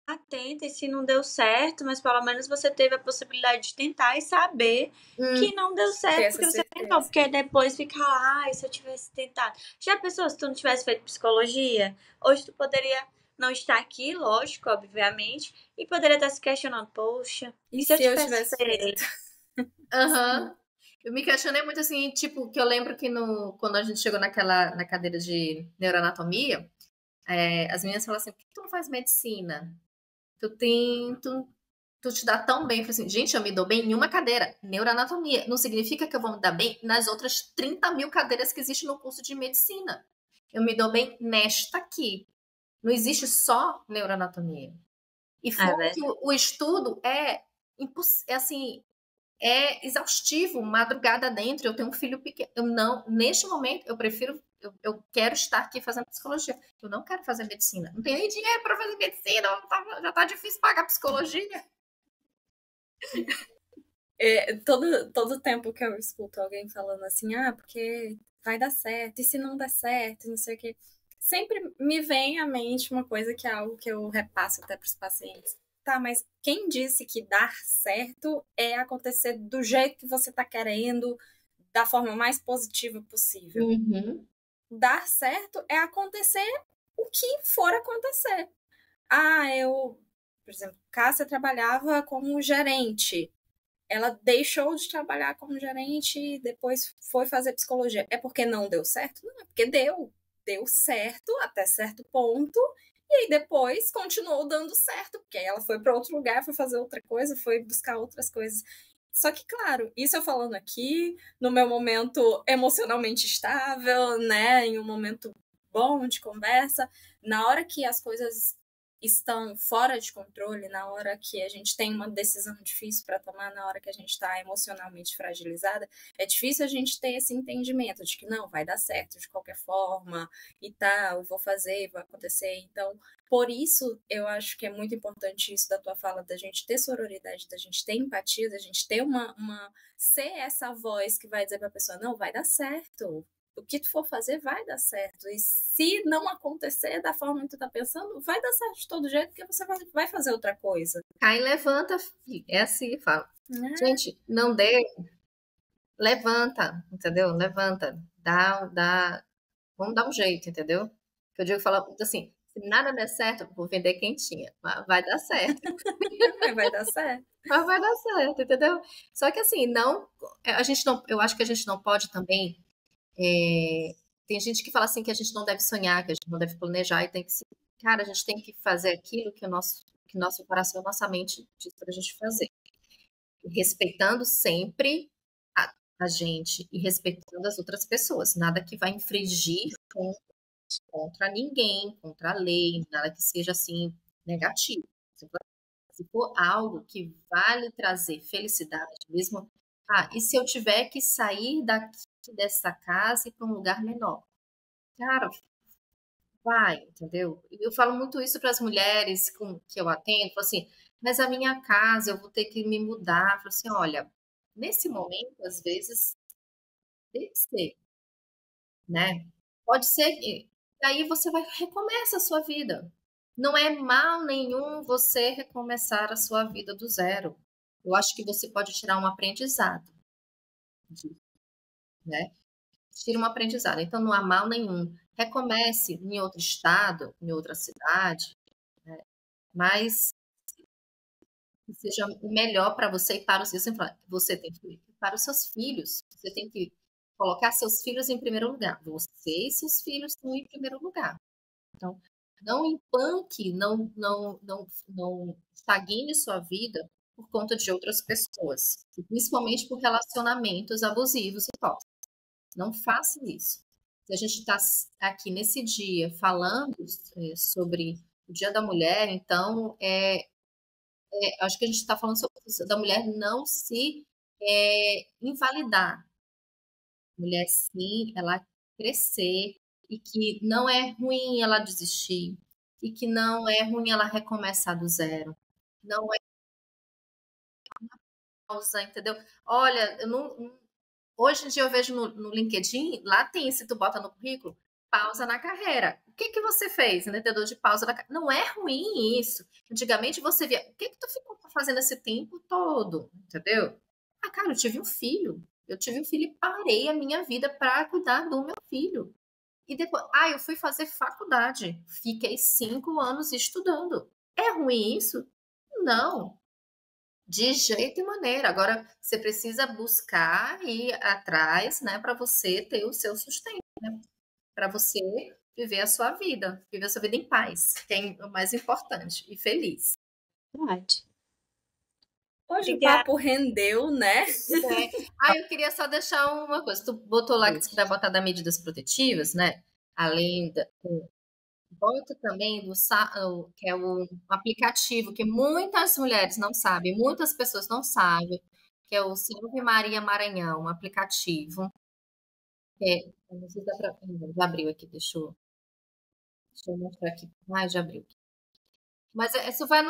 Atenta, e se não deu certo, mas pelo menos você teve a possibilidade de tentar e saber que não deu certo porque você tentou, porque depois fica lá, ai, se eu tivesse tentado. Já pensou se tu não tivesse feito psicologia? Hoje tu poderia não estar aqui, lógico, obviamente, e poderia estar se questionando, poxa, e se eu tivesse feito? Aham. Eu me questionei muito assim, tipo, que eu lembro que quando a gente chegou na cadeira de neuroanatomia, as meninas falaram assim, por que tu não faz medicina? Tu te dá tão bem. Eu falei assim, gente, eu me dou bem em uma cadeira, neuroanatomia. Não significa que eu vou me dar bem nas outras 30 mil cadeiras que existem no curso de medicina. Eu me dou bem nesta aqui. Não existe só neuroanatomia. E fora que o estudo assim, é exaustivo, madrugada dentro. Eu tenho um filho pequeno. Neste momento, eu quero estar aqui fazendo psicologia. Eu não quero fazer medicina. Não tenho nem dinheiro para fazer medicina. Já tá difícil pagar psicologia. Todo tempo que eu escuto alguém falando assim, porque vai dar certo, e se não der certo, não sei o quê, sempre me vem à mente uma coisa que é algo que eu repasso até para os pacientes. Tá, mas quem disse que dar certo é acontecer do jeito que você está querendo, da forma mais positiva possível? Uhum. Dar certo é acontecer o que for acontecer. Por exemplo, Cássia trabalhava como gerente. Ela deixou de trabalhar como gerente e depois foi fazer psicologia. É porque não deu certo? Não, é porque deu. Deu certo até certo ponto. E aí depois continuou dando certo, porque ela foi para outro lugar, foi fazer outra coisa, foi buscar outras coisas. Só que, claro, isso eu falando aqui, no meu momento emocionalmente estável, né? Em um momento bom de conversa, na hora que as coisas estão fora de controle, na hora que a gente tem uma decisão difícil para tomar, na hora que a gente está emocionalmente fragilizada, é difícil a gente ter esse entendimento de que não, vai dar certo de qualquer forma e tal, eu vou fazer, vai acontecer. Então, por isso, eu acho que é muito importante isso da tua fala, da gente ter sororidade, da gente ter empatia, da gente ter ser essa voz que vai dizer para a pessoa, não, vai dar certo, o que tu for fazer vai dar certo. E se não acontecer da forma que tu tá pensando, vai dar certo de todo jeito, porque você vai fazer outra coisa. Cai e levanta, filho. É assim, fala. Gente, não deu, levanta, entendeu? Levanta, vamos dar um jeito, entendeu? Que eu digo, fala assim, se nada der certo, vou vender quentinha, vai dar certo. Vai dar certo. Mas vai dar certo, entendeu? Só que assim, eu acho que a gente não pode também. Tem gente que fala assim que a gente não deve sonhar, que a gente não deve planejar e tem que se. Cara, a gente tem que fazer aquilo que nosso coração, nossa mente diz pra gente fazer. Respeitando sempre a gente e respeitando as outras pessoas. Nada que vai infringir contra ninguém, contra a lei, nada que seja assim negativo. Se for algo que vai lhe trazer felicidade mesmo, e se eu tiver que sair dessa casa e ir para um lugar menor? Cara, vai, entendeu? Eu falo muito isso para as mulheres que eu atendo, falo assim, mas a minha casa, eu vou ter que me mudar. Falo assim, olha, nesse momento, às vezes, tem que ser, né? Pode ser que daí você recomeça a sua vida. Não é mal nenhum você recomeçar a sua vida do zero. Eu acho que você pode tirar um aprendizado disso, né? Tira um aprendizado. Então, não há mal nenhum. Recomece em outro estado, em outra cidade, né? Mas que seja o melhor para você e para os seus. Você tem que para os seus filhos. Você tem que colocar seus filhos em primeiro lugar. Você e seus filhos estão em primeiro lugar. Então, não empanque, não estagne sua vida por conta de outras pessoas, principalmente por relacionamentos abusivos e tóxicos. Não faça isso. Se a gente está aqui nesse dia falando sobre o Dia da Mulher, então acho que a gente está falando sobre da mulher não se invalidar. A mulher, sim, ela crescer e que não é ruim ela desistir e que não é ruim ela recomeçar do zero. Não é pausa, entendeu? Olha, hoje em dia eu vejo no LinkedIn, lá tem, se tu bota no currículo, pausa na carreira. O que você fez, entendedor de pausa na carreira? Não é ruim isso. Antigamente você via, o que tu ficou fazendo esse tempo todo, entendeu? Cara, eu tive um filho. Eu tive um filho e parei a minha vida para cuidar do meu filho. E depois, eu fui fazer faculdade. Fiquei 5 anos estudando. É ruim isso? Não. De jeito e maneira. Agora, você precisa buscar e ir atrás, né, para você ter o seu sustento, né? Para você viver a sua vida em paz, que é o mais importante, e feliz. Verdade. Hoje Obrigada. O papo rendeu, né? Eu queria só deixar uma coisa. Tu botou lá que você vai botar das medidas protetivas, né? Além da... Bota também que é o aplicativo que muitas mulheres não sabem, muitas pessoas não sabem, que é o Salve Maria Maranhão, um aplicativo. Não sei se dá pra... Já abriu aqui, deixa eu mostrar aqui. Já abriu. Mas isso vai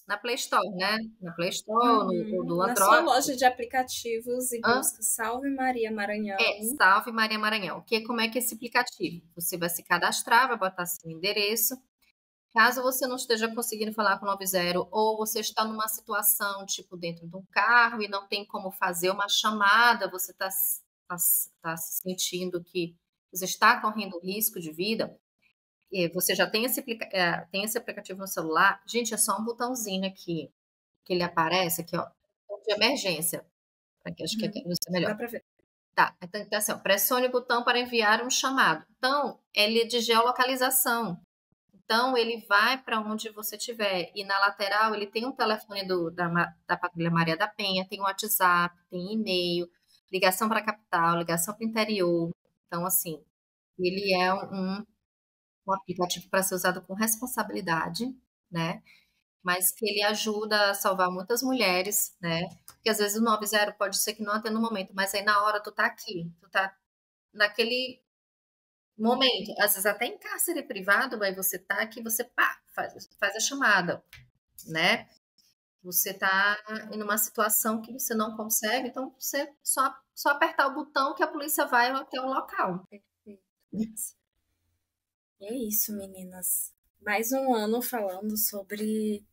na Play Store, né? Na Play Store, do Android. Na sua loja de aplicativos e busca Salve Maria Maranhão. Salve Maria Maranhão. Como é que é esse aplicativo? Você vai se cadastrar, vai botar seu endereço. Caso você não esteja conseguindo falar com o 90 ou você está numa situação, tipo, dentro de um carro e não tem como fazer uma chamada, você está se sentindo que você está correndo risco de vida, você já tem esse aplicativo no celular, gente, é só um botãozinho aqui que ele aparece aqui, ó, de emergência. Aqui, acho que aqui vai ser melhor. Dá pra ver. Tá, então assim, pressione o botão para enviar um chamado. Então, ele é de geolocalização. Então, ele vai para onde você estiver. E na lateral, ele tem um telefone da Patrulha Maria da Penha, tem WhatsApp, tem e-mail, ligação para a capital, ligação para o interior. Então, assim, ele é um aplicativo para ser usado com responsabilidade, né? Mas que ele ajuda a salvar muitas mulheres, né? Porque às vezes o 90 pode ser que não atenda no momento, mas aí na hora tu tá aqui, tu tá naquele momento, às vezes até em cárcere privado, aí você tá aqui, você pá, faz a chamada, né? Você tá em uma situação que você não consegue, então você só apertar o botão que a polícia vai até o local. E é isso, meninas. Mais um ano falando sobre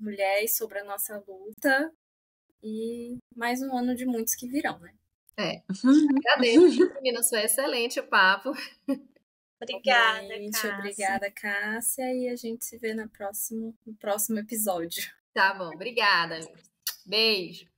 mulheres, sobre a nossa luta. E mais um ano de muitos que virão, né? Agradeço, meninas, foi excelente o papo. Obrigada, Gente, Cássia. obrigada, Cássia. E a gente se vê no próximo episódio. Tá bom, obrigada. Beijo.